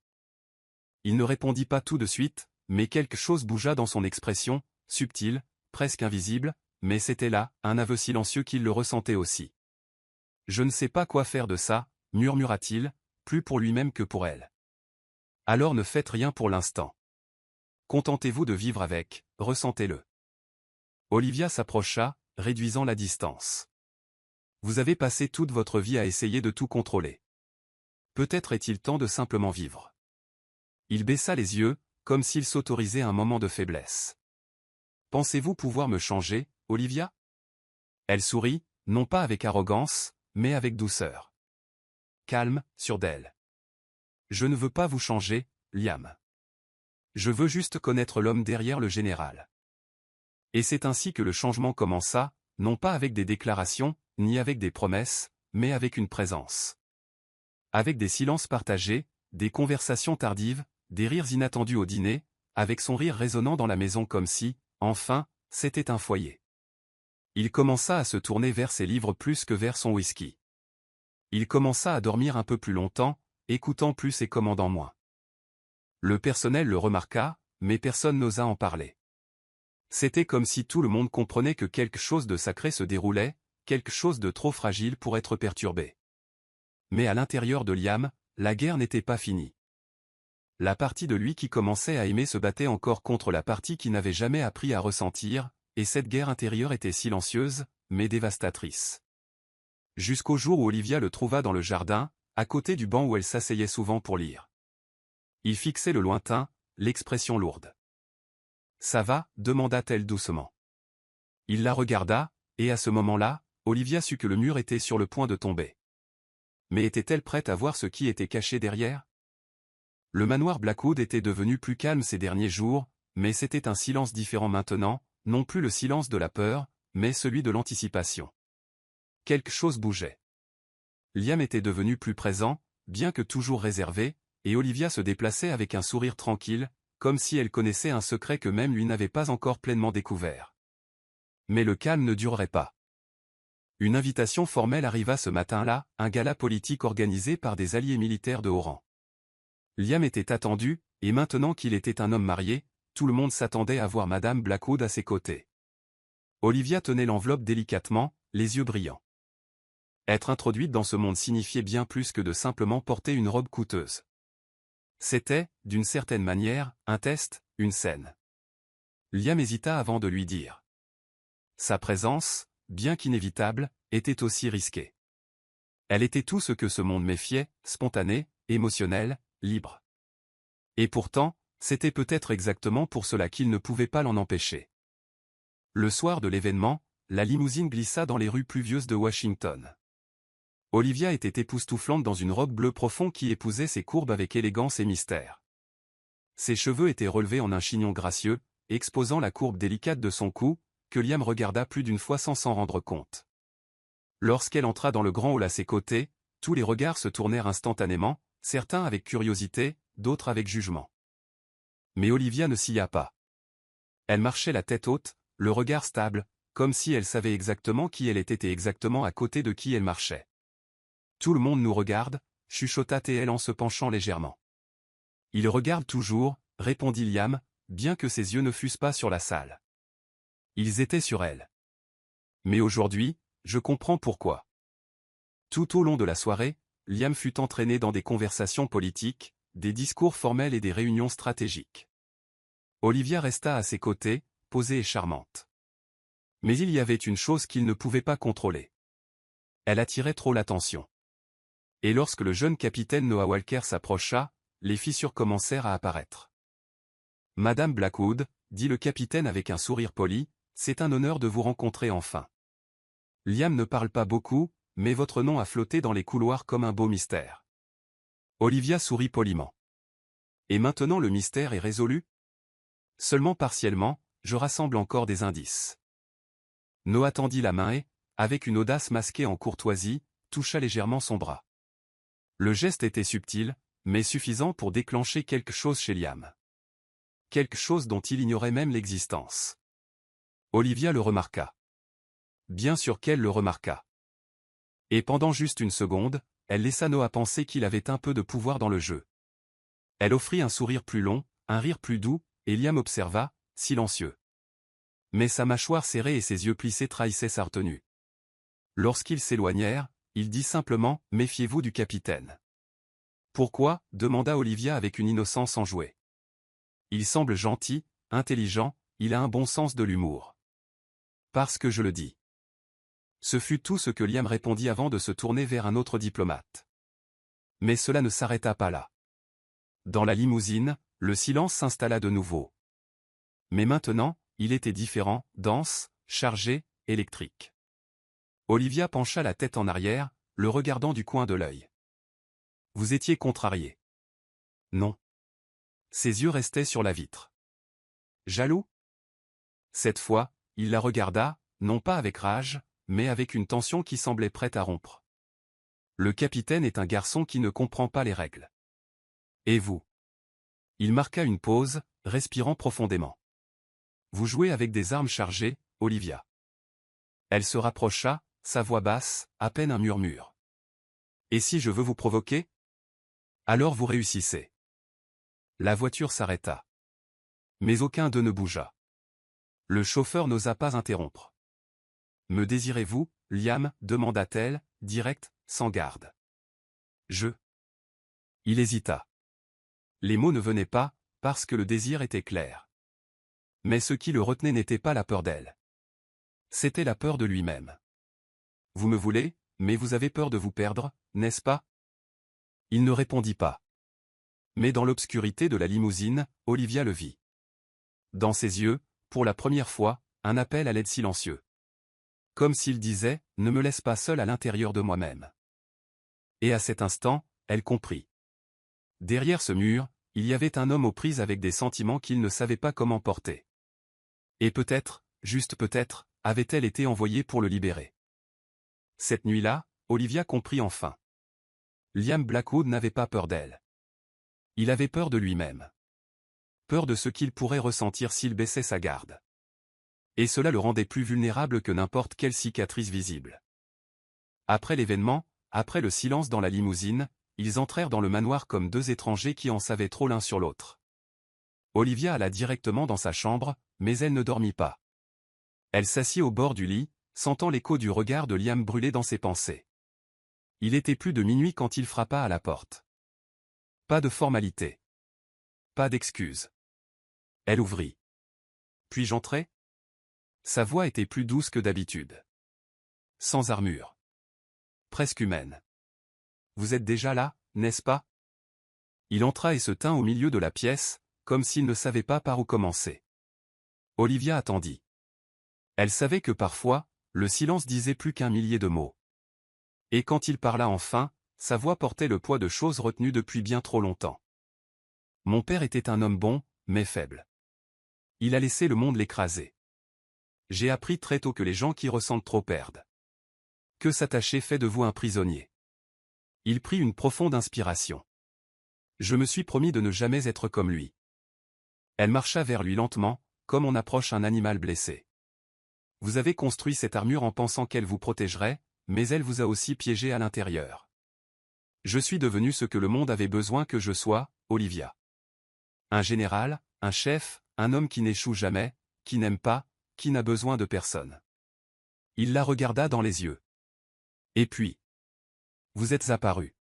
Il ne répondit pas tout de suite, mais quelque chose bougea dans son expression, subtile, presque invisible, mais c'était là, un aveu silencieux qu'il le ressentait aussi. « Je ne sais pas quoi faire de ça, » murmura-t-il, plus pour lui-même que pour elle. « Alors ne faites rien pour l'instant. Contentez-vous de vivre avec, ressentez-le. » Olivia s'approcha, réduisant la distance. « Vous avez passé toute votre vie à essayer de tout contrôler. Peut-être est-il temps de simplement vivre. » Il baissa les yeux, comme s'il s'autorisait un moment de faiblesse. « Pensez-vous pouvoir me changer, Olivia ?» Elle sourit, non pas avec arrogance, mais avec douceur. Calme, sûre d'elle. « Je ne veux pas vous changer, Liam. Je veux juste connaître l'homme derrière le général. » Et c'est ainsi que le changement commença, non pas avec des déclarations, ni avec des promesses, mais avec une présence. Avec des silences partagés, des conversations tardives, des rires inattendus au dîner, avec son rire résonnant dans la maison comme si, enfin, c'était un foyer. Il commença à se tourner vers ses livres plus que vers son whisky. Il commença à dormir un peu plus longtemps, écoutant plus et commandant moins. Le personnel le remarqua, mais personne n'osa en parler. C'était comme si tout le monde comprenait que quelque chose de sacré se déroulait, quelque chose de trop fragile pour être perturbé. Mais à l'intérieur de Liam, la guerre n'était pas finie. La partie de lui qui commençait à aimer se battait encore contre la partie qui n'avait jamais appris à ressentir, et cette guerre intérieure était silencieuse, mais dévastatrice. Jusqu'au jour où Olivia le trouva dans le jardin, à côté du banc où elle s'asseyait souvent pour lire. Il fixait le lointain, l'expression lourde. « Ça va » demanda-t-elle doucement. Il la regarda, et à ce moment-là, Olivia sut que le mur était sur le point de tomber. Mais était-elle prête à voir ce qui était caché derrière ? Le manoir Blackwood était devenu plus calme ces derniers jours, mais c'était un silence différent maintenant, non plus le silence de la peur, mais celui de l'anticipation. Quelque chose bougeait. Liam était devenu plus présent, bien que toujours réservé, et Olivia se déplaçait avec un sourire tranquille, comme si elle connaissait un secret que même lui n'avait pas encore pleinement découvert. Mais le calme ne durerait pas. Une invitation formelle arriva ce matin-là, un gala politique organisé par des alliés militaires de haut rang. Liam était attendu, et maintenant qu'il était un homme marié, tout le monde s'attendait à voir Madame Blackwood à ses côtés. Olivia tenait l'enveloppe délicatement, les yeux brillants. Être introduite dans ce monde signifiait bien plus que de simplement porter une robe coûteuse. C'était, d'une certaine manière, un test, une scène. Liam hésita avant de lui dire. Sa présence, bien qu'inévitable, était aussi risquée. Elle était tout ce que ce monde méfiait, spontanée, émotionnelle, libre. Et pourtant, C'était peut-être exactement pour cela qu'il ne pouvait pas l'en empêcher. Le soir de l'événement, la limousine glissa dans les rues pluvieuses de Washington. Olivia était époustouflante dans une robe bleu profond qui épousait ses courbes avec élégance et mystère. Ses cheveux étaient relevés en un chignon gracieux, exposant la courbe délicate de son cou, que Liam regarda plus d'une fois sans s'en rendre compte. Lorsqu'elle entra dans le grand hall à ses côtés, tous les regards se tournèrent instantanément, certains avec curiosité, d'autres avec jugement. Mais Olivia ne s'y a pas. Elle marchait la tête haute, le regard stable, comme si elle savait exactement qui elle était et exactement à côté de qui elle marchait. Tout le monde nous regarde, chuchota-t-elle en se penchant légèrement. Il regarde toujours, répondit Liam, bien que ses yeux ne fussent pas sur la salle. Ils étaient sur elle. Mais aujourd'hui, je comprends pourquoi. Tout au long de la soirée, Liam fut entraîné dans des conversations politiques, des discours formels et des réunions stratégiques. Olivia resta à ses côtés, posée et charmante. Mais il y avait une chose qu'il ne pouvait pas contrôler. Elle attirait trop l'attention. Et lorsque le jeune capitaine Noah Walker s'approcha, les fissures commencèrent à apparaître. « Madame Blackwood, dit le capitaine avec un sourire poli, c'est un honneur de vous rencontrer enfin. Liam ne parle pas beaucoup, mais votre nom a flotté dans les couloirs comme un beau mystère. » Olivia sourit poliment. « Et maintenant le mystère est résolu ? » Seulement partiellement, je rassemble encore des indices. Noah tendit la main et, avec une audace masquée en courtoisie, toucha légèrement son bras. Le geste était subtil, mais suffisant pour déclencher quelque chose chez Liam. Quelque chose dont il ignorait même l'existence. Olivia le remarqua. Bien sûr qu'elle le remarqua. Et pendant juste une seconde, elle laissa Noah penser qu'il avait un peu de pouvoir dans le jeu. Elle offrit un sourire plus long, un rire plus doux, et Liam observa, silencieux. Mais sa mâchoire serrée et ses yeux plissés trahissaient sa retenue. Lorsqu'ils s'éloignèrent, il dit simplement « Méfiez-vous du capitaine ». « Pourquoi » demanda Olivia avec une innocence enjouée. « Il semble gentil, intelligent, il a un bon sens de l'humour. »« Parce que je le dis. » Ce fut tout ce que Liam répondit avant de se tourner vers un autre diplomate. Mais cela ne s'arrêta pas là. Dans la limousine, le silence s'installa de nouveau. Mais maintenant, il était différent, dense, chargé, électrique. Olivia pencha la tête en arrière, le regardant du coin de l'œil. « Vous étiez contrarié. » »« Non. » Ses yeux restaient sur la vitre. « Jaloux ?» Cette fois, il la regarda, non pas avec rage, mais avec une tension qui semblait prête à rompre. Le capitaine est un garçon qui ne comprend pas les règles. Et vous ? Il marqua une pause, respirant profondément. Vous jouez avec des armes chargées, Olivia. Elle se rapprocha, sa voix basse, à peine un murmure. Et si je veux vous provoquer ? Alors vous réussissez. La voiture s'arrêta. Mais aucun d'eux ne bougea. Le chauffeur n'osa pas interrompre. Me désirez-vous, Liam ? Demanda-t-elle, direct, sans garde. Il hésita. Les mots ne venaient pas, parce que le désir était clair. Mais ce qui le retenait n'était pas la peur d'elle. C'était la peur de lui-même. Vous me voulez, mais vous avez peur de vous perdre, n'est-ce pas ? Il ne répondit pas. Mais dans l'obscurité de la limousine, Olivia le vit. Dans ses yeux, pour la première fois, un appel à l'aide silencieux. Comme s'il disait, ne me laisse pas seul à l'intérieur de moi-même. Et à cet instant, elle comprit. Derrière ce mur, il y avait un homme aux prises avec des sentiments qu'il ne savait pas comment porter. Et peut-être, juste peut-être, avait-elle été envoyée pour le libérer. Cette nuit-là, Olivia comprit enfin. Liam Blackwood n'avait pas peur d'elle. Il avait peur de lui-même. Peur de ce qu'il pourrait ressentir s'il baissait sa garde. Et cela le rendait plus vulnérable que n'importe quelle cicatrice visible. Après l'événement, après le silence dans la limousine, ils entrèrent dans le manoir comme deux étrangers qui en savaient trop l'un sur l'autre. Olivia alla directement dans sa chambre, mais elle ne dormit pas. Elle s'assit au bord du lit, sentant l'écho du regard de Liam brûler dans ses pensées. Il était plus de minuit quand il frappa à la porte. Pas de formalité. Pas d'excuse. Elle ouvrit. « Puis-je entrer ?» Sa voix était plus douce que d'habitude. Sans armure. Presque humaine. « Vous êtes déjà là, n'est-ce pas ?» Il entra et se tint au milieu de la pièce, comme s'il ne savait pas par où commencer. Olivia attendit. Elle savait que parfois, le silence disait plus qu'un millier de mots. Et quand il parla enfin, sa voix portait le poids de choses retenues depuis bien trop longtemps. Mon père était un homme bon, mais faible. Il a laissé le monde l'écraser. J'ai appris très tôt que les gens qui ressentent trop perdent. Que s'attacher fait de vous un prisonnier. Il prit une profonde inspiration. Je me suis promis de ne jamais être comme lui. Elle marcha vers lui lentement, comme on approche un animal blessé. Vous avez construit cette armure en pensant qu'elle vous protégerait, mais elle vous a aussi piégé à l'intérieur. Je suis devenu ce que le monde avait besoin que je sois, Olivia. Un général, un chef, un homme qui n'échoue jamais, qui n'aime pas, qui n'a besoin de personne. Il la regarda dans les yeux. Et puis, vous êtes apparu.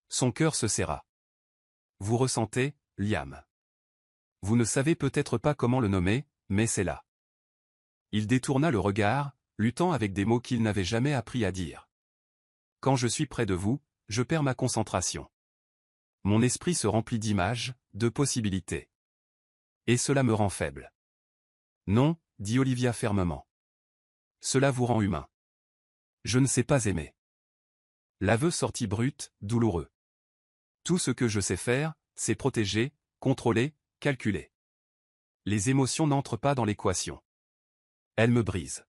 Son cœur se serra. Vous ressentez, Liam. Vous ne savez peut-être pas comment le nommer, mais c'est là. Il détourna le regard, luttant avec des mots qu'il n'avait jamais appris à dire. Quand je suis près de vous, je perds ma concentration. Mon esprit se remplit d'images, de possibilités. Et cela me rend faible. Non, dit Olivia fermement. Cela vous rend humain. Je ne sais pas aimer. L'aveu sortit brut, douloureux. Tout ce que je sais faire, c'est protéger, contrôler, calculer. Les émotions n'entrent pas dans l'équation. Elles me brisent.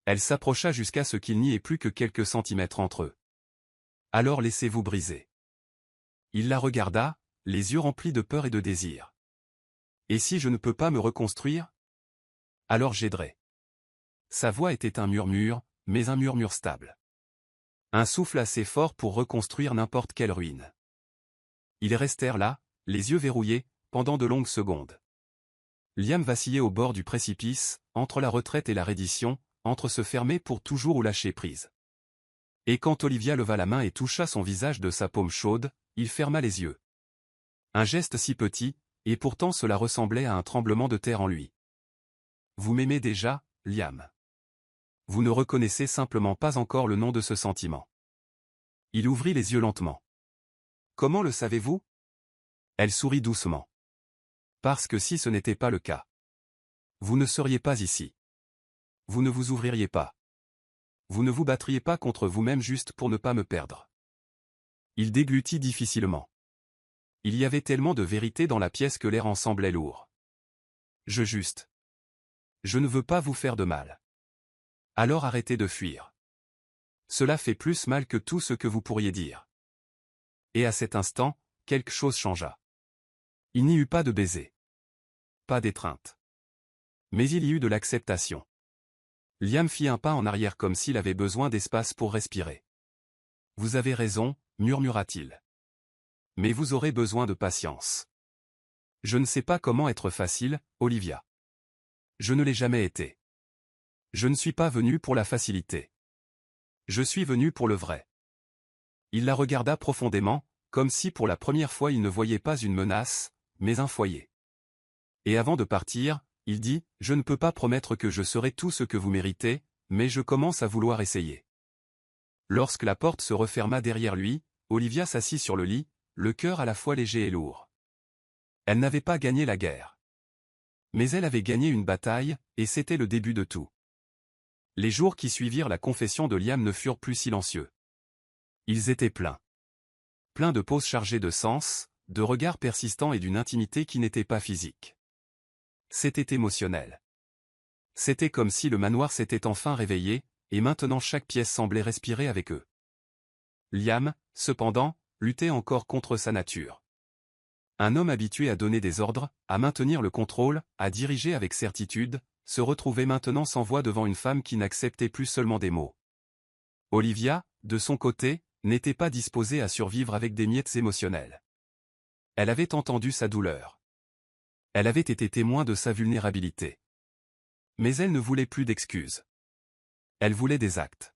Elle s'approcha jusqu'à ce qu'il n'y ait plus que quelques centimètres entre eux. Alors laissez-vous briser. Il la regarda, les yeux remplis de peur et de désir. Et si je ne peux pas me reconstruire? Alors j'aiderai. Sa voix était un murmure, mais un murmure stable. Un souffle assez fort pour reconstruire n'importe quelle ruine. Ils restèrent là, les yeux verrouillés, pendant de longues secondes. Liam vacillait au bord du précipice, entre la retraite et la reddition, entre se fermer pour toujours ou lâcher prise. Et quand Olivia leva la main et toucha son visage de sa paume chaude, il ferma les yeux. Un geste si petit, et pourtant cela ressemblait à un tremblement de terre en lui. Vous m'aimez déjà, Liam. Vous ne reconnaissez simplement pas encore le nom de ce sentiment. Il ouvrit les yeux lentement. Comment le savez-vous? Elle sourit doucement. Parce que si ce n'était pas le cas, vous ne seriez pas ici. Vous ne vous ouvririez pas. Vous ne vous battriez pas contre vous-même juste pour ne pas me perdre. Il déglutit difficilement. Il y avait tellement de vérité dans la pièce que l'air en semblait lourd. Je ne veux pas vous faire de mal. Alors arrêtez de fuir. Cela fait plus mal que tout ce que vous pourriez dire. Et à cet instant, quelque chose changea. Il n'y eut pas de baiser. Pas d'étreinte. Mais il y eut de l'acceptation. Liam fit un pas en arrière comme s'il avait besoin d'espace pour respirer. Vous avez raison, murmura-t-il. Mais vous aurez besoin de patience. Je ne sais pas comment être facile, Olivia. Je ne l'ai jamais été. Je ne suis pas venu pour la facilité. Je suis venu pour le vrai. Il la regarda profondément, comme si pour la première fois il ne voyait pas une menace, mais un foyer. Et avant de partir, il dit, je ne peux pas promettre que je serai tout ce que vous méritez, mais je commence à vouloir essayer. Lorsque la porte se referma derrière lui, Olivia s'assit sur le lit, le cœur à la fois léger et lourd. Elle n'avait pas gagné la guerre. Mais elle avait gagné une bataille, et c'était le début de tout. Les jours qui suivirent la confession de Liam ne furent plus silencieux. Ils étaient pleins. Pleins de pauses chargées de sens, de regards persistants et d'une intimité qui n'était pas physique. C'était émotionnel. C'était comme si le manoir s'était enfin réveillé, et maintenant chaque pièce semblait respirer avec eux. Liam, cependant, luttait encore contre sa nature. Un homme habitué à donner des ordres, à maintenir le contrôle, à diriger avec certitude, se retrouvait maintenant sans voix devant une femme qui n'acceptait plus seulement des mots. Olivia, de son côté, n'était pas disposée à survivre avec des miettes émotionnelles. Elle avait entendu sa douleur. Elle avait été témoin de sa vulnérabilité. Mais elle ne voulait plus d'excuses. Elle voulait des actes.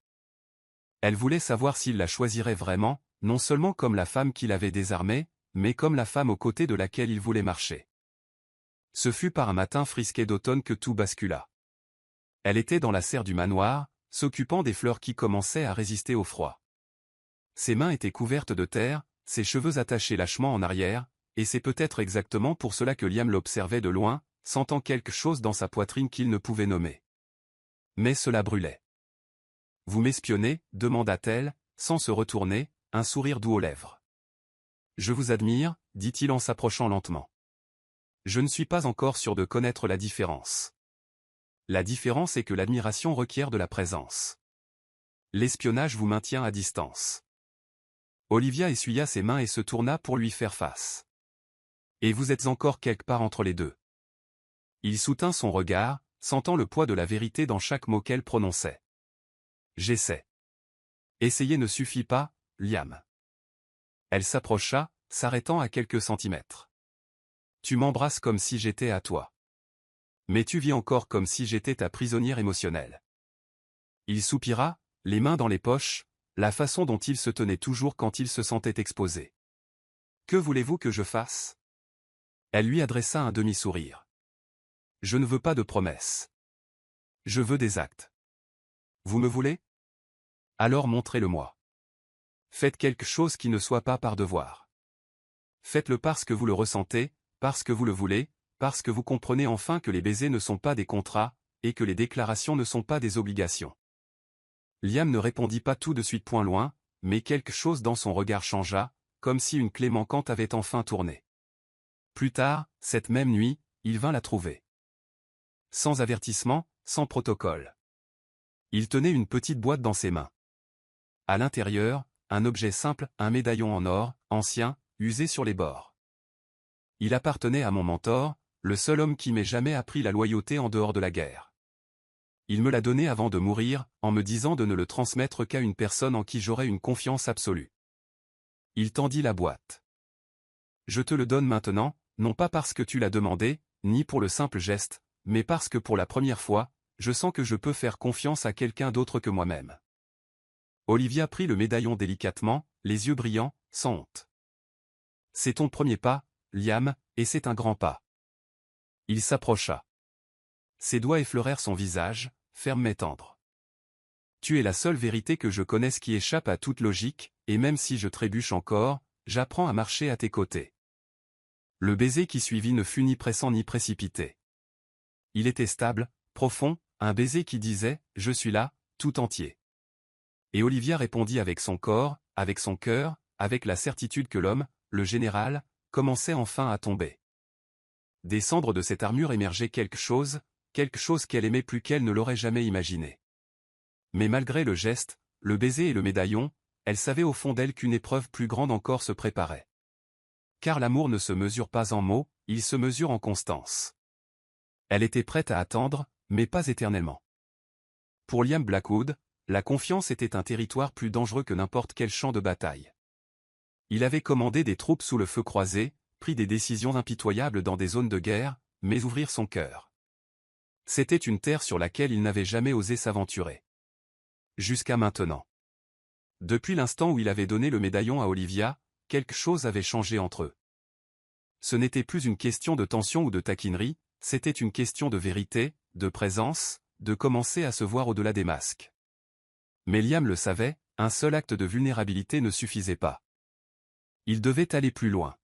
Elle voulait savoir s'il la choisirait vraiment, non seulement comme la femme qu'il avait désarmée, mais comme la femme aux côtés de laquelle il voulait marcher. Ce fut par un matin frisqué d'automne que tout bascula. Elle était dans la serre du manoir, s'occupant des fleurs qui commençaient à résister au froid. Ses mains étaient couvertes de terre, ses cheveux attachés lâchement en arrière, et c'est peut-être exactement pour cela que Liam l'observait de loin, sentant quelque chose dans sa poitrine qu'il ne pouvait nommer. Mais cela brûlait. « Vous m'espionnez » demanda-t-elle, sans se retourner, un sourire doux aux lèvres. « Je vous admire » dit-il en s'approchant lentement. « Je ne suis pas encore sûr de connaître la différence. La différence est que l'admiration requiert de la présence. L'espionnage vous maintient à distance. » Olivia essuya ses mains et se tourna pour lui faire face. « Et vous êtes encore quelque part entre les deux. » Il soutint son regard, sentant le poids de la vérité dans chaque mot qu'elle prononçait. « J'essaie. » « Essayer ne suffit pas, Liam. » Elle s'approcha, s'arrêtant à quelques centimètres. « Tu m'embrasses comme si j'étais à toi. Mais tu vis encore comme si j'étais ta prisonnière émotionnelle. » Il soupira, les mains dans les poches, la façon dont il se tenait toujours quand il se sentait exposé. « Que voulez-vous que je fasse ?» Elle lui adressa un demi-sourire. « Je ne veux pas de promesses. Je veux des actes. Vous me voulez ? Alors montrez-le-moi. Faites quelque chose qui ne soit pas par devoir. Faites-le parce que vous le ressentez, parce que vous le voulez, parce que vous comprenez enfin que les baisers ne sont pas des contrats, et que les déclarations ne sont pas des obligations. » Liam ne répondit pas tout de suite point loin, mais quelque chose dans son regard changea, comme si une clé manquante avait enfin tourné. Plus tard, cette même nuit, il vint la trouver. Sans avertissement, sans protocole. Il tenait une petite boîte dans ses mains. À l'intérieur, un objet simple, un médaillon en or, ancien, usé sur les bords. Il appartenait à mon mentor, le seul homme qui m'ait jamais appris la loyauté en dehors de la guerre. Il me l'a donné avant de mourir, en me disant de ne le transmettre qu'à une personne en qui j'aurais une confiance absolue. Il tendit la boîte. Je te le donne maintenant, non pas parce que tu l'as demandé, ni pour le simple geste, mais parce que pour la première fois, je sens que je peux faire confiance à quelqu'un d'autre que moi-même. Olivia prit le médaillon délicatement, les yeux brillants, sans honte. C'est ton premier pas, Liam, et c'est un grand pas. Il s'approcha. Ses doigts effleurèrent son visage, ferme mais tendre. Tu es la seule vérité que je connaisse qui échappe à toute logique, et même si je trébuche encore, j'apprends à marcher à tes côtés. Le baiser qui suivit ne fut ni pressant ni précipité. Il était stable, profond, un baiser qui disait « Je suis là, tout entier ». Et Olivia répondit avec son corps, avec son cœur, avec la certitude que l'homme, le général, commençait enfin à tomber. Des cendres de cette armure émergeait quelque chose qu'elle aimait plus qu'elle ne l'aurait jamais imaginé. Mais malgré le geste, le baiser et le médaillon, elle savait au fond d'elle qu'une épreuve plus grande encore se préparait. Car l'amour ne se mesure pas en mots, il se mesure en constance. Elle était prête à attendre, mais pas éternellement. Pour Liam Blackwood, la confiance était un territoire plus dangereux que n'importe quel champ de bataille. Il avait commandé des troupes sous le feu croisé, pris des décisions impitoyables dans des zones de guerre, mais ouvrir son cœur. C'était une terre sur laquelle il n'avait jamais osé s'aventurer. Jusqu'à maintenant. Depuis l'instant où il avait donné le médaillon à Olivia, quelque chose avait changé entre eux. Ce n'était plus une question de tension ou de taquinerie, c'était une question de vérité, de présence, de commencer à se voir au-delà des masques. Mais Liam le savait, un seul acte de vulnérabilité ne suffisait pas. Il devait aller plus loin.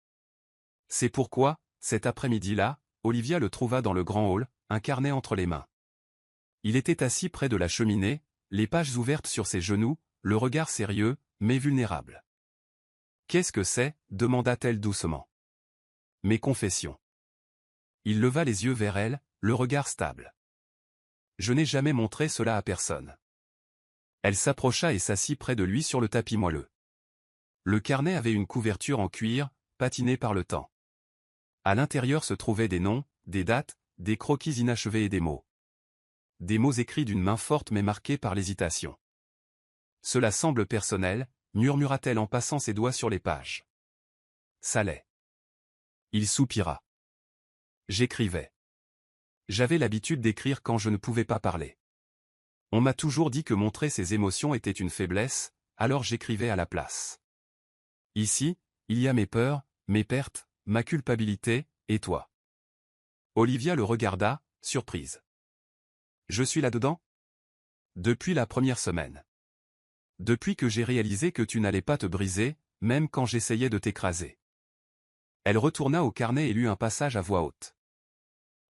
C'est pourquoi, cet après-midi-là, Olivia le trouva dans le grand hall, un carnet entre les mains. Il était assis près de la cheminée, les pages ouvertes sur ses genoux, le regard sérieux, mais vulnérable. « Qu'est-ce que c'est » demanda-t-elle doucement. « Mes confessions. » Il leva les yeux vers elle, le regard stable. « Je n'ai jamais montré cela à personne. » Elle s'approcha et s'assit près de lui sur le tapis moelleux. Le carnet avait une couverture en cuir, patinée par le temps. À l'intérieur se trouvaient des noms, des dates, des croquis inachevés et des mots. Des mots écrits d'une main forte mais marqués par l'hésitation. « Cela semble personnel », murmura-t-elle en passant ses doigts sur les pages. « Ça l'est. » Il soupira. « J'écrivais. J'avais l'habitude d'écrire quand je ne pouvais pas parler. On m'a toujours dit que montrer ses émotions était une faiblesse, alors j'écrivais à la place. Ici, il y a mes peurs, mes pertes, ma culpabilité, et toi. » Olivia le regarda, surprise. « Je suis là-dedans ? » ?»« Depuis la première semaine. Depuis que j'ai réalisé que tu n'allais pas te briser, même quand j'essayais de t'écraser. » Elle retourna au carnet et lut un passage à voix haute.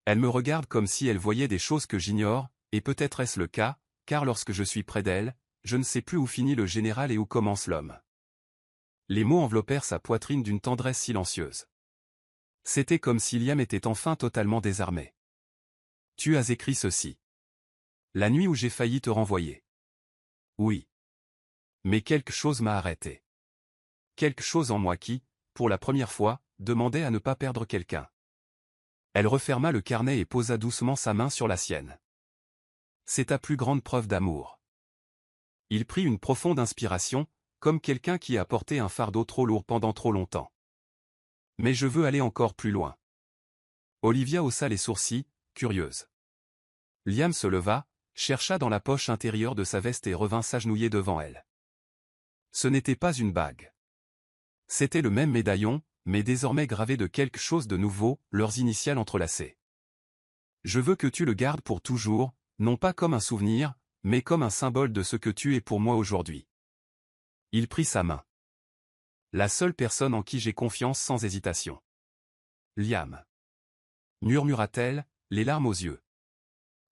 Elle me regarde comme si elle voyait des choses que j'ignore, et peut-être est-ce le cas, car lorsque je suis près d'elle, je ne sais plus où finit le général et où commence l'homme. Les mots enveloppèrent sa poitrine d'une tendresse silencieuse. C'était comme si Liam était enfin totalement désarmé. Tu as écrit ceci. La nuit où j'ai failli te renvoyer. Oui. Mais quelque chose m'a arrêté. Quelque chose en moi qui, pour la première fois, demandait à ne pas perdre quelqu'un. Elle referma le carnet et posa doucement sa main sur la sienne. C'est ta plus grande preuve d'amour. Il prit une profonde inspiration, comme quelqu'un qui a porté un fardeau trop lourd pendant trop longtemps. Mais je veux aller encore plus loin. Olivia haussa les sourcils, curieuse. Liam se leva, chercha dans la poche intérieure de sa veste et revint s'agenouiller devant elle. Ce n'était pas une bague. C'était le même médaillon, mais désormais gravé de quelque chose de nouveau, leurs initiales entrelacées. Je veux que tu le gardes pour toujours, non pas comme un souvenir, mais comme un symbole de ce que tu es pour moi aujourd'hui. Il prit sa main. La seule personne en qui j'ai confiance sans hésitation. Liam. Murmura-t-elle, les larmes aux yeux.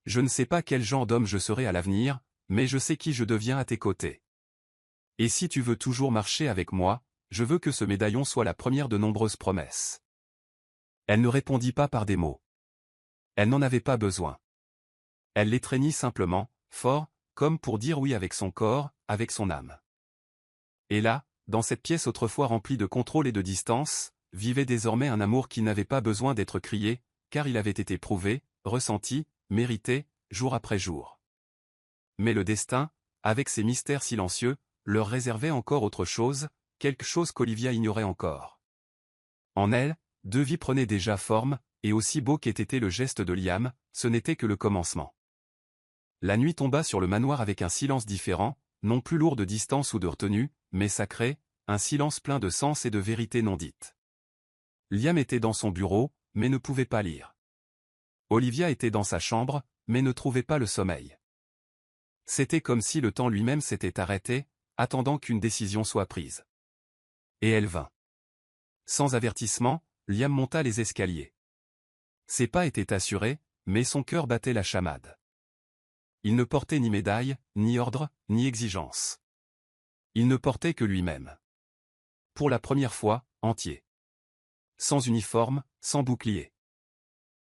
Je ne sais pas quel genre d'homme je serai à l'avenir, mais je sais qui je deviens à tes côtés. Et si tu veux toujours marcher avec moi, je veux que ce médaillon soit la première de nombreuses promesses. Elle ne répondit pas par des mots. Elle n'en avait pas besoin. Elle l'étreignit simplement, fort, comme pour dire oui avec son corps, avec son âme. Et là, dans cette pièce autrefois remplie de contrôle et de distance, vivait désormais un amour qui n'avait pas besoin d'être crié, car il avait été prouvé, ressenti, mérité, jour après jour. Mais le destin, avec ses mystères silencieux, leur réservait encore autre chose, quelque chose qu'Olivia ignorait encore. En elle, deux vies prenaient déjà forme, et aussi beau qu'ait été le geste de Liam, ce n'était que le commencement. La nuit tomba sur le manoir avec un silence différent, non plus lourd de distance ou de retenue, mais sacré, un silence plein de sens et de vérité non dite. Liam était dans son bureau, mais ne pouvait pas lire. Olivia était dans sa chambre, mais ne trouvait pas le sommeil. C'était comme si le temps lui-même s'était arrêté, attendant qu'une décision soit prise. Et elle vint. Sans avertissement, Liam monta les escaliers. Ses pas étaient assurés, mais son cœur battait la chamade. Il ne portait ni médaille, ni ordre, ni exigence. Il ne portait que lui-même. Pour la première fois, entier. Sans uniforme, sans bouclier.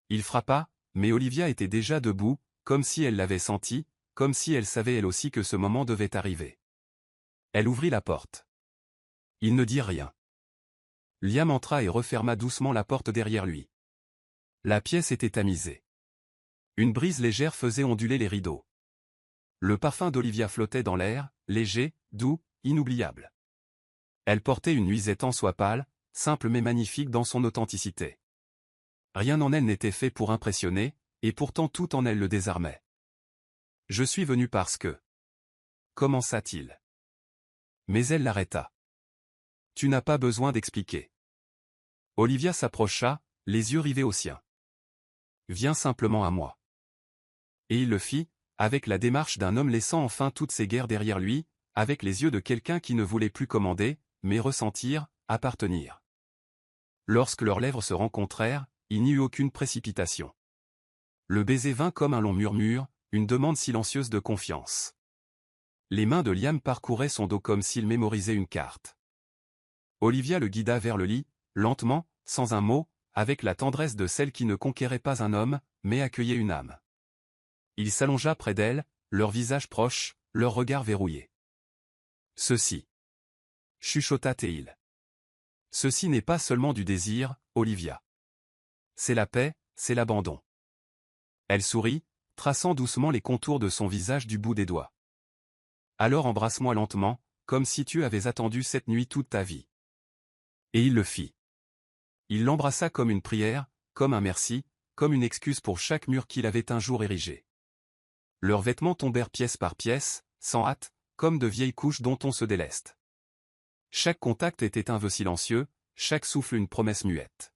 Il frappa, mais Olivia était déjà debout, comme si elle l'avait senti, comme si elle savait elle aussi que ce moment devait arriver. Elle ouvrit la porte. Il ne dit rien. Liam entra et referma doucement la porte derrière lui. La pièce était tamisée. Une brise légère faisait onduler les rideaux. Le parfum d'Olivia flottait dans l'air, léger, doux, inoubliable. Elle portait une nuisette en soie pâle, simple mais magnifique dans son authenticité. Rien en elle n'était fait pour impressionner, et pourtant tout en elle le désarmait. Je suis venu parce que... Commença-t-il. Mais elle l'arrêta. Tu n'as pas besoin d'expliquer. Olivia s'approcha, les yeux rivés aux siens. Viens simplement à moi. Et il le fit, avec la démarche d'un homme laissant enfin toutes ses guerres derrière lui, avec les yeux de quelqu'un qui ne voulait plus commander, mais ressentir, appartenir. Lorsque leurs lèvres se rencontrèrent, il n'y eut aucune précipitation. Le baiser vint comme un long murmure, une demande silencieuse de confiance. Les mains de Liam parcouraient son dos comme s'il mémorisait une carte. Olivia le guida vers le lit, lentement, sans un mot, avec la tendresse de celle qui ne conquérait pas un homme, mais accueillait une âme. Il s'allongea près d'elle, leurs visages proches, leurs regards verrouillés. Ceci. Chuchota-t-il. Ceci n'est pas seulement du désir, Olivia. C'est la paix, c'est l'abandon. Elle sourit, traçant doucement les contours de son visage du bout des doigts. Alors embrasse-moi lentement, comme si tu avais attendu cette nuit toute ta vie. Et il le fit. Il l'embrassa comme une prière, comme un merci, comme une excuse pour chaque mur qu'il avait un jour érigé. Leurs vêtements tombèrent pièce par pièce, sans hâte, comme de vieilles couches dont on se déleste. Chaque contact était un vœu silencieux, chaque souffle une promesse muette.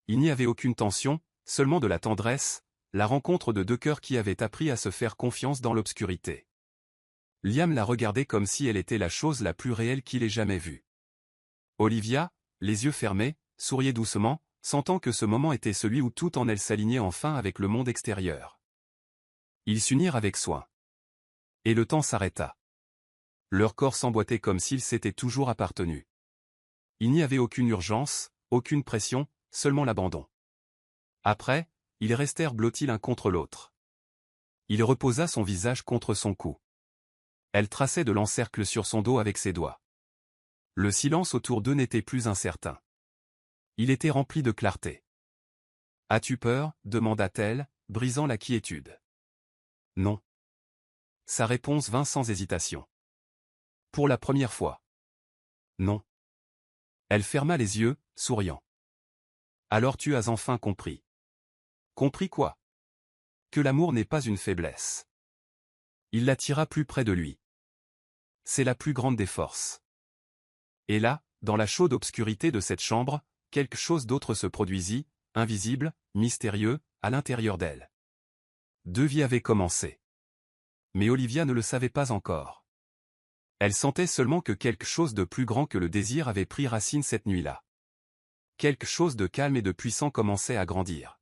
Il n'y avait aucune tension, seulement de la tendresse, la rencontre de deux cœurs qui avaient appris à se faire confiance dans l'obscurité. Liam la regardait comme si elle était la chose la plus réelle qu'il ait jamais vue. Olivia, les yeux fermés, souriait doucement, sentant que ce moment était celui où tout en elle s'alignait enfin avec le monde extérieur. Ils s'unirent avec soin. Et le temps s'arrêta. Leurs corps s'emboîtaient comme s'ils s'étaient toujours appartenus. Il n'y avait aucune urgence, aucune pression, seulement l'abandon. Après, ils restèrent blottis l'un contre l'autre. Il reposa son visage contre son cou. Elle traçait de l'encercle sur son dos avec ses doigts. Le silence autour d'eux n'était plus incertain. Il était rempli de clarté. « As-tu peur » demanda-t-elle, brisant la quiétude. « Non. » Sa réponse vint sans hésitation. « Pour la première fois. »« Non. » Elle ferma les yeux, souriant. « Alors tu as enfin compris. »« Compris quoi ? » Que l'amour n'est pas une faiblesse. Il l'attira plus près de lui. C'est la plus grande des forces. Et là, dans la chaude obscurité de cette chambre, quelque chose d'autre se produisit, invisible, mystérieux, à l'intérieur d'elle. Deux vies avaient commencé. Mais Olivia ne le savait pas encore. Elle sentait seulement que quelque chose de plus grand que le désir avait pris racine cette nuit-là. Quelque chose de calme et de puissant commençait à grandir.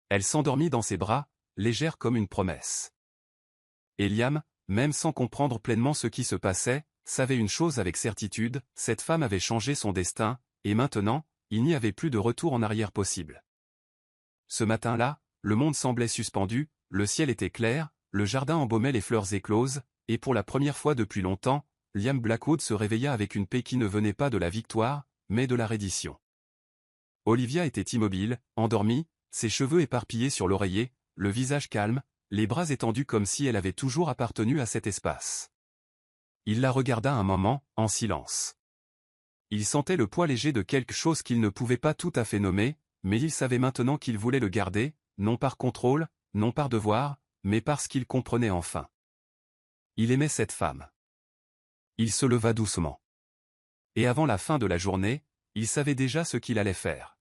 Elle s'endormit dans ses bras, légère comme une promesse. Et Liam, même sans comprendre pleinement ce qui se passait, savait une chose avec certitude, cette femme avait changé son destin, et maintenant, il n'y avait plus de retour en arrière possible. Ce matin-là, le monde semblait suspendu, le ciel était clair, le jardin embaumait les fleurs écloses, et pour la première fois depuis longtemps, Liam Blackwood se réveilla avec une paix qui ne venait pas de la victoire, mais de la reddition. Olivia était immobile, endormie, ses cheveux éparpillés sur l'oreiller, le visage calme, les bras étendus comme si elle avait toujours appartenu à cet espace. Il la regarda un moment, en silence. Il sentait le poids léger de quelque chose qu'il ne pouvait pas tout à fait nommer, mais il savait maintenant qu'il voulait le garder, non par contrôle, non par devoir, mais parce qu'il comprenait enfin. Il aimait cette femme. Il se leva doucement. Et avant la fin de la journée, il savait déjà ce qu'il allait faire.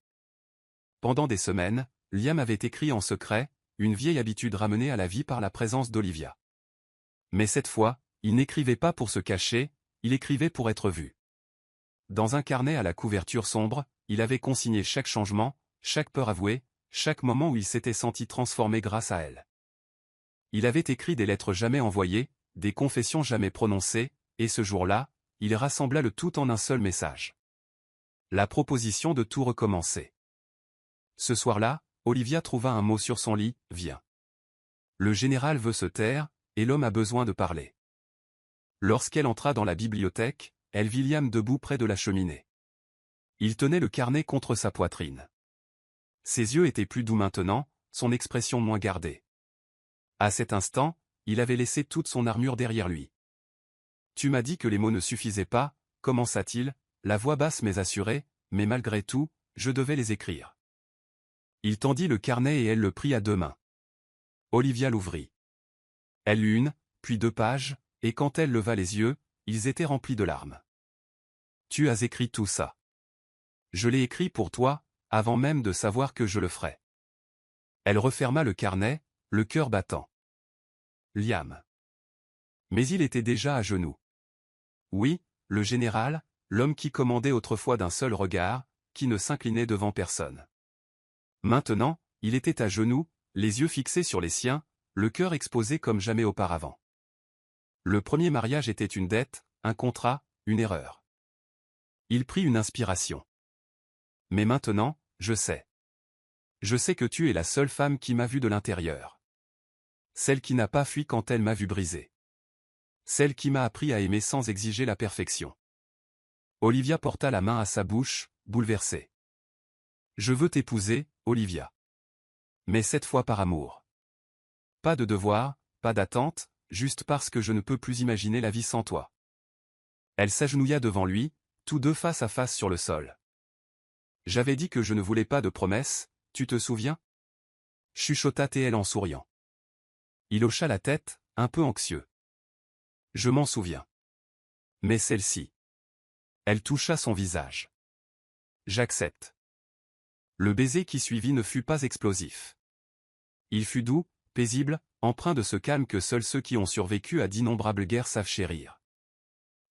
Pendant des semaines, Liam avait écrit en secret, une vieille habitude ramenée à la vie par la présence d'Olivia. Mais cette fois, il n'écrivait pas pour se cacher, il écrivait pour être vu. Dans un carnet à la couverture sombre, il avait consigné chaque changement, chaque peur avouée, chaque moment où il s'était senti transformé grâce à elle. Il avait écrit des lettres jamais envoyées, des confessions jamais prononcées, et ce jour-là, il rassembla le tout en un seul message. La proposition de tout recommencer. Ce soir-là, Olivia trouva un mot sur son lit, « Viens ». Le général veut se taire, et l'homme a besoin de parler. Lorsqu'elle entra dans la bibliothèque, elle vit Liam debout près de la cheminée. Il tenait le carnet contre sa poitrine. Ses yeux étaient plus doux maintenant, son expression moins gardée. À cet instant, il avait laissé toute son armure derrière lui. « Tu m'as dit que les mots ne suffisaient pas » commença-t-il, la voix basse mais assurée, mais malgré tout, je devais les écrire. Il tendit le carnet et elle le prit à deux mains. Olivia l'ouvrit. Elle lut une, puis deux pages, et quand elle leva les yeux, ils étaient remplis de larmes. « Tu as écrit tout ça. Je l'ai écrit pour toi, avant même de savoir que je le ferais. » Elle referma le carnet, le cœur battant. Liam. Mais il était déjà à genoux. Oui, le général, l'homme qui commandait autrefois d'un seul regard, qui ne s'inclinait devant personne. Maintenant, il était à genoux, les yeux fixés sur les siens, le cœur exposé comme jamais auparavant. Le premier mariage était une dette, un contrat, une erreur. Il prit une inspiration. Mais maintenant, je sais. Je sais que tu es la seule femme qui m'a vu de l'intérieur. Celle qui n'a pas fui quand elle m'a vu brisé. Celle qui m'a appris à aimer sans exiger la perfection. Olivia porta la main à sa bouche, bouleversée. Je veux t'épouser, Olivia. Mais cette fois par amour. Pas de devoir, pas d'attente, juste parce que je ne peux plus imaginer la vie sans toi. Elle s'agenouilla devant lui, tous deux face à face sur le sol. J'avais dit que je ne voulais pas de promesses, tu te souviens ? Chuchota-t-elle en souriant. Il hocha la tête, un peu anxieux. Je m'en souviens. Mais celle-ci. Elle toucha son visage. J'accepte. Le baiser qui suivit ne fut pas explosif. Il fut doux, paisible, empreint de ce calme que seuls ceux qui ont survécu à d'innombrables guerres savent chérir.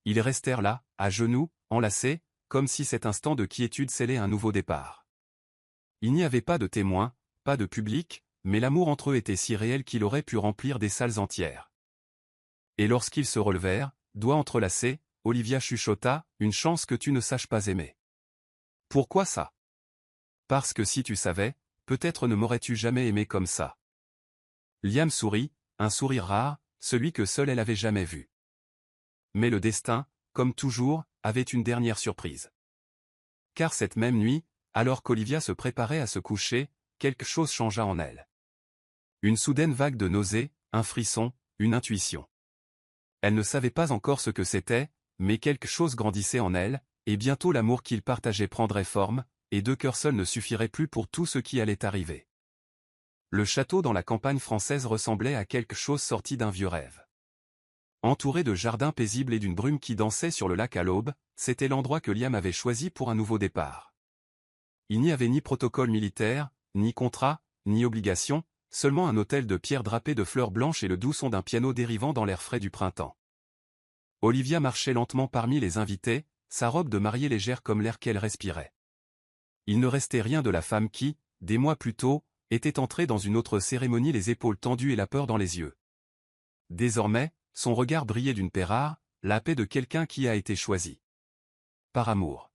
Ils restèrent là, à genoux, enlacés, comme si cet instant de quiétude scellait un nouveau départ. Il n'y avait pas de témoins, pas de public, mais l'amour entre eux était si réel qu'il aurait pu remplir des salles entières. Et lorsqu'ils se relevèrent, doigts entrelacés, Olivia chuchota, « Une chance que tu ne saches pas aimer. » « Pourquoi ça? » « Parce que si tu savais, peut-être ne m'aurais-tu jamais aimé comme ça. » Liam sourit, un sourire rare, celui que seule elle avait jamais vu. Mais le destin, comme toujours, avait une dernière surprise. Car cette même nuit, alors qu'Olivia se préparait à se coucher, quelque chose changea en elle. Une soudaine vague de nausée, un frisson, une intuition. Elle ne savait pas encore ce que c'était, mais quelque chose grandissait en elle, et bientôt l'amour qu'ils partageaient prendrait forme, et deux cœurs seuls ne suffiraient plus pour tout ce qui allait arriver. Le château dans la campagne française ressemblait à quelque chose sorti d'un vieux rêve. Entouré de jardins paisibles et d'une brume qui dansait sur le lac à l'aube, c'était l'endroit que Liam avait choisi pour un nouveau départ. Il n'y avait ni protocole militaire, ni contrat, ni obligation, seulement un hôtel de pierre drapé de fleurs blanches et le doux son d'un piano dérivant dans l'air frais du printemps. Olivia marchait lentement parmi les invités, sa robe de mariée légère comme l'air qu'elle respirait. Il ne restait rien de la femme qui, des mois plus tôt, était entrée dans une autre cérémonie les épaules tendues et la peur dans les yeux. Désormais, son regard brillait d'une paix rare, la paix de quelqu'un qui a été choisi. Par amour.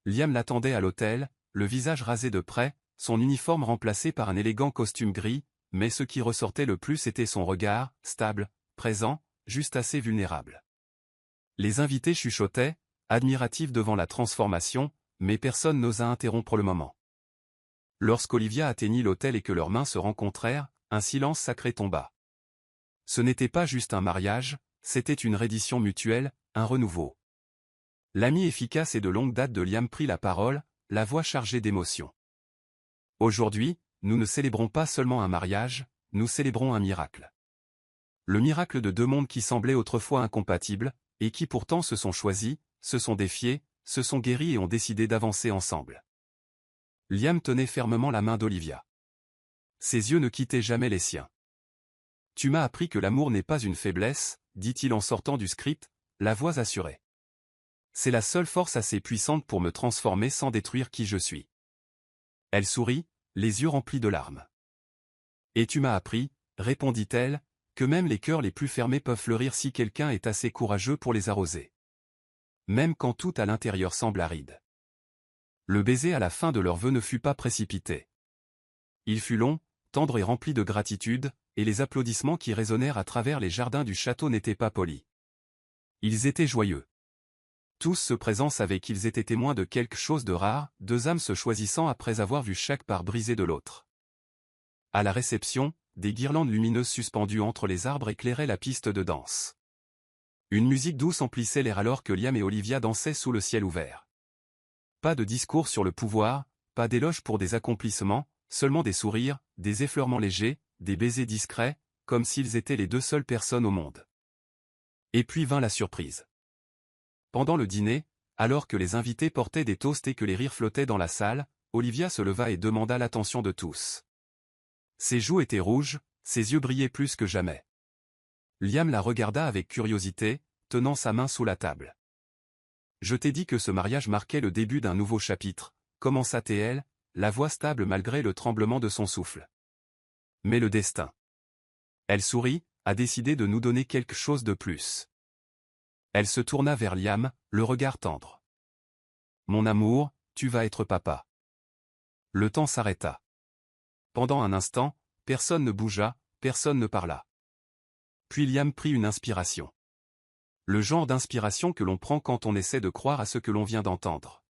Liam l'attendait à l'hôtel, le visage rasé de près, son uniforme remplacé par un élégant costume gris, mais ce qui ressortait le plus était son regard, stable, présent, juste assez vulnérable. Les invités chuchotaient, admiratifs devant la transformation, mais personne n'osa interrompre le moment. Lorsqu'Olivia atteignit l'hôtel et que leurs mains se rencontrèrent, un silence sacré tomba. Ce n'était pas juste un mariage, c'était une reddition mutuelle, un renouveau. L'ami efficace et de longue date de Liam prit la parole, la voix chargée d'émotion. Aujourd'hui, nous ne célébrons pas seulement un mariage, nous célébrons un miracle. Le miracle de deux mondes qui semblaient autrefois incompatibles, et qui pourtant se sont choisis, se sont défiés, se sont guéris et ont décidé d'avancer ensemble. Liam tenait fermement la main d'Olivia. Ses yeux ne quittaient jamais les siens. « Tu m'as appris que l'amour n'est pas une faiblesse, » dit-il en sortant du script, la voix assurée. « C'est la seule force assez puissante pour me transformer sans détruire qui je suis. » Elle sourit, les yeux remplis de larmes. « Et tu m'as appris, » répondit-elle, « que même les cœurs les plus fermés peuvent fleurir si quelqu'un est assez courageux pour les arroser. Même quand tout à l'intérieur semble aride. » Le baiser à la fin de leur vœu ne fut pas précipité. Il fut long, tendre et rempli de gratitude, et les applaudissements qui résonnèrent à travers les jardins du château n'étaient pas polis. Ils étaient joyeux. Tous ceux présents savaient qu'ils étaient témoins de quelque chose de rare, deux âmes se choisissant après avoir vu chaque part brisée de l'autre. À la réception, des guirlandes lumineuses suspendues entre les arbres éclairaient la piste de danse. Une musique douce emplissait l'air alors que Liam et Olivia dansaient sous le ciel ouvert. Pas de discours sur le pouvoir, pas d'éloges pour des accomplissements, seulement des sourires, des effleurements légers, des baisers discrets, comme s'ils étaient les deux seules personnes au monde. Et puis vint la surprise. Pendant le dîner, alors que les invités portaient des toasts et que les rires flottaient dans la salle, Olivia se leva et demanda l'attention de tous. Ses joues étaient rouges, ses yeux brillaient plus que jamais. Liam la regarda avec curiosité, tenant sa main sous la table. « Je t'ai dit que ce mariage marquait le début d'un nouveau chapitre, » commença-t-elle, la voix stable malgré le tremblement de son souffle. « Mais le destin. » Elle sourit, a décidé de nous donner quelque chose de plus. Elle se tourna vers Liam, le regard tendre. « Mon amour, tu vas être papa. » Le temps s'arrêta. Pendant un instant, personne ne bougea, personne ne parla. Puis Liam prit une inspiration. Le genre d'inspiration que l'on prend quand on essaie de croire à ce que l'on vient d'entendre.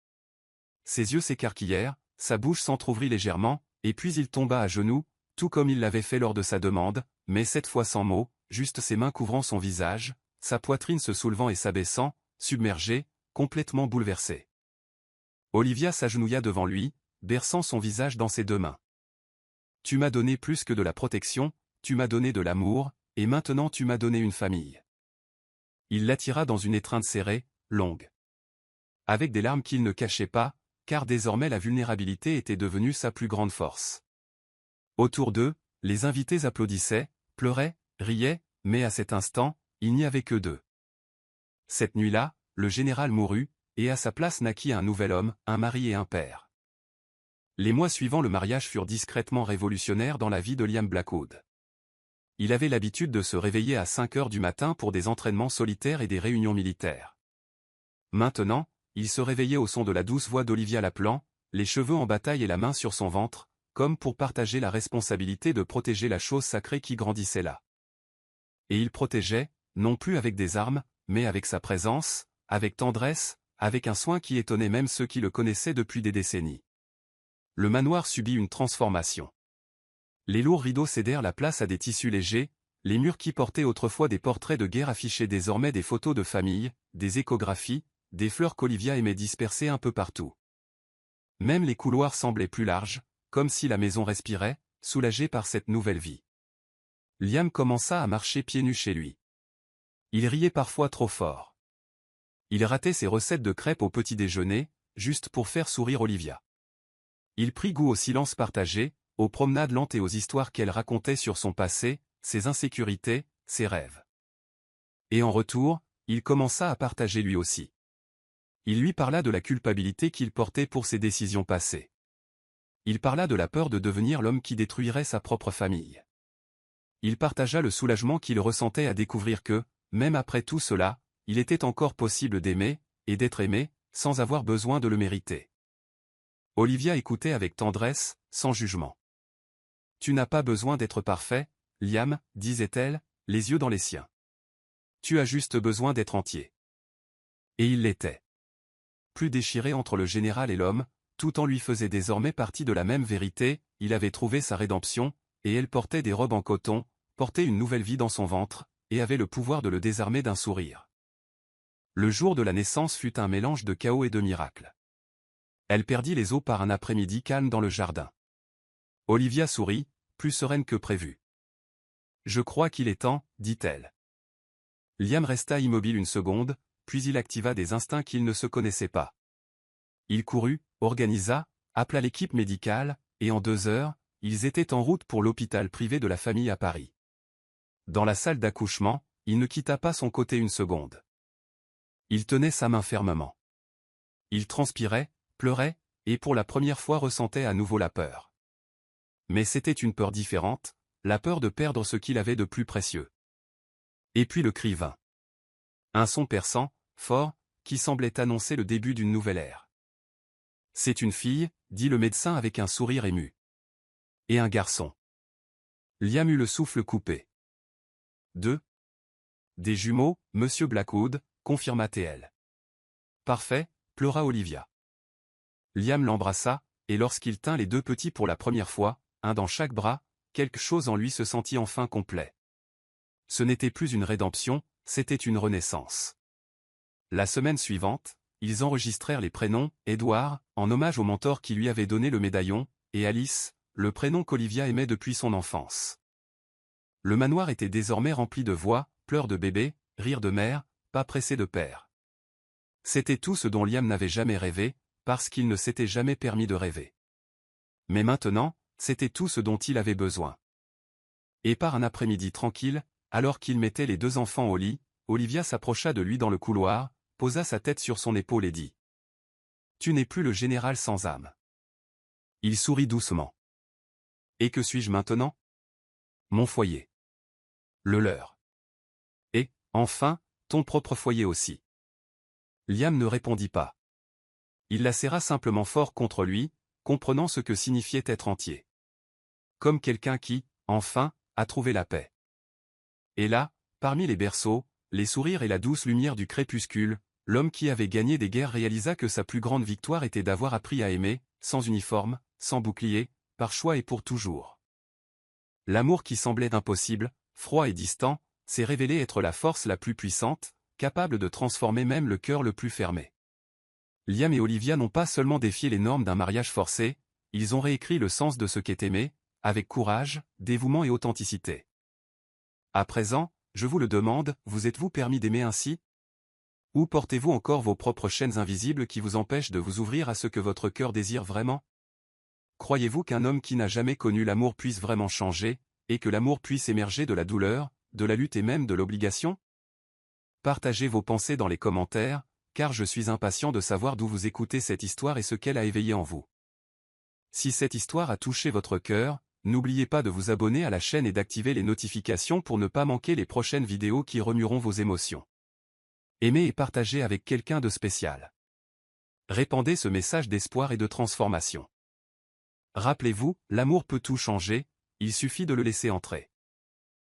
Ses yeux s'écarquillèrent, sa bouche s'entr'ouvrit légèrement, et puis il tomba à genoux, tout comme il l'avait fait lors de sa demande, mais cette fois sans mots, juste ses mains couvrant son visage, sa poitrine se soulevant et s'abaissant, submergée, complètement bouleversée. Olivia s'agenouilla devant lui, berçant son visage dans ses deux mains. « Tu m'as donné plus que de la protection, tu m'as donné de l'amour, et maintenant tu m'as donné une famille. » Il l'attira dans une étreinte serrée, longue. Avec des larmes qu'il ne cachait pas, car désormais la vulnérabilité était devenue sa plus grande force. Autour d'eux, les invités applaudissaient, pleuraient, riaient, mais à cet instant, il n'y avait que deux. Cette nuit-là, le général mourut, et à sa place naquit un nouvel homme, un mari et un père. Les mois suivant le mariage furent discrètement révolutionnaires dans la vie de Liam Blackwood. Il avait l'habitude de se réveiller à 5 heures du matin pour des entraînements solitaires et des réunions militaires. Maintenant, il se réveillait au son de la douce voix d'Olivia l'appelant, les cheveux en bataille et la main sur son ventre, comme pour partager la responsabilité de protéger la chose sacrée qui grandissait là. Et il protégeait, non plus avec des armes, mais avec sa présence, avec tendresse, avec un soin qui étonnait même ceux qui le connaissaient depuis des décennies. Le manoir subit une transformation. Les lourds rideaux cédèrent la place à des tissus légers, les murs qui portaient autrefois des portraits de guerre affichaient désormais des photos de famille, des échographies, des fleurs qu'Olivia aimait disperser un peu partout. Même les couloirs semblaient plus larges, comme si la maison respirait, soulagée par cette nouvelle vie. Liam commença à marcher pieds nus chez lui. Il riait parfois trop fort. Il ratait ses recettes de crêpes au petit déjeuner, juste pour faire sourire Olivia. Il prit goût au silence partagé, aux promenades lentes et aux histoires qu'elle racontait sur son passé, ses insécurités, ses rêves. Et en retour, il commença à partager lui aussi. Il lui parla de la culpabilité qu'il portait pour ses décisions passées. Il parla de la peur de devenir l'homme qui détruirait sa propre famille. Il partagea le soulagement qu'il ressentait à découvrir que, même après tout cela, il était encore possible d'aimer, et d'être aimé, sans avoir besoin de le mériter. Olivia écoutait avec tendresse, sans jugement. « Tu n'as pas besoin d'être parfait, Liam, disait-elle, les yeux dans les siens. Tu as juste besoin d'être entier. » Et il l'était. Plus déchiré entre le général et l'homme, tout en lui faisait désormais partie de la même vérité, il avait trouvé sa rédemption, et elle portait des robes en coton, portait une nouvelle vie dans son ventre, et avait le pouvoir de le désarmer d'un sourire. Le jour de la naissance fut un mélange de chaos et de miracle. Elle perdit les os par un après-midi calme dans le jardin. Olivia sourit, plus sereine que prévu. « Je crois qu'il est temps, dit-elle. » Liam resta immobile une seconde, puis il activa des instincts qu'il ne se connaissait pas. Il courut, organisa, appela l'équipe médicale, et en 2 heures, ils étaient en route pour l'hôpital privé de la famille à Paris. Dans la salle d'accouchement, il ne quitta pas son côté une seconde. Il tenait sa main fermement. Il transpirait, pleurait, et pour la première fois ressentait à nouveau la peur. Mais c'était une peur différente, la peur de perdre ce qu'il avait de plus précieux. Et puis le cri vint. Un son perçant, fort, qui semblait annoncer le début d'une nouvelle ère. « C'est une fille, » dit le médecin avec un sourire ému. « Et un garçon. » Liam eut le souffle coupé. « 2. Des jumeaux, monsieur Blackwood, confirma-t-elle. « Parfait, » pleura Olivia. Liam l'embrassa, et lorsqu'il tint les 2 petits pour la première fois, un dans chaque bras, quelque chose en lui se sentit enfin complet. Ce n'était plus une rédemption, c'était une renaissance. La semaine suivante, ils enregistrèrent les prénoms, Edward, en hommage au mentor qui lui avait donné le médaillon, et Alice, le prénom qu'Olivia aimait depuis son enfance. Le manoir était désormais rempli de voix, pleurs de bébé, rires de mère, pas pressés de père. C'était tout ce dont Liam n'avait jamais rêvé, parce qu'il ne s'était jamais permis de rêver. Mais maintenant, c'était tout ce dont il avait besoin. Et par un après-midi tranquille, alors qu'il mettait les 2 enfants au lit, Olivia s'approcha de lui dans le couloir, posa sa tête sur son épaule et dit « Tu n'es plus le général sans âme. » Il sourit doucement. « Et que suis-je maintenant ? » Mon foyer. Le leur. Et, enfin, ton propre foyer aussi. Liam ne répondit pas. Il la serra simplement fort contre lui, comprenant ce que signifiait être entier. Comme quelqu'un qui, enfin, a trouvé la paix. Et là, parmi les berceaux, les sourires et la douce lumière du crépuscule, l'homme qui avait gagné des guerres réalisa que sa plus grande victoire était d'avoir appris à aimer, sans uniforme, sans bouclier, par choix et pour toujours. L'amour qui semblait impossible, froid et distant, s'est révélé être la force la plus puissante, capable de transformer même le cœur le plus fermé. Liam et Olivia n'ont pas seulement défié les normes d'un mariage forcé, ils ont réécrit le sens de ce qu'est aimer, avec courage, dévouement et authenticité. À présent, je vous le demande, vous êtes-vous permis d'aimer ainsi ? Ou portez-vous encore vos propres chaînes invisibles qui vous empêchent de vous ouvrir à ce que votre cœur désire vraiment ? Croyez-vous qu'un homme qui n'a jamais connu l'amour puisse vraiment changer, et que l'amour puisse émerger de la douleur, de la lutte et même de l'obligation ? Partagez vos pensées dans les commentaires, car je suis impatient de savoir d'où vous écoutez cette histoire et ce qu'elle a éveillé en vous. Si cette histoire a touché votre cœur, n'oubliez pas de vous abonner à la chaîne et d'activer les notifications pour ne pas manquer les prochaines vidéos qui remueront vos émotions. Aimez et partagez avec quelqu'un de spécial. Répandez ce message d'espoir et de transformation. Rappelez-vous, l'amour peut tout changer, il suffit de le laisser entrer.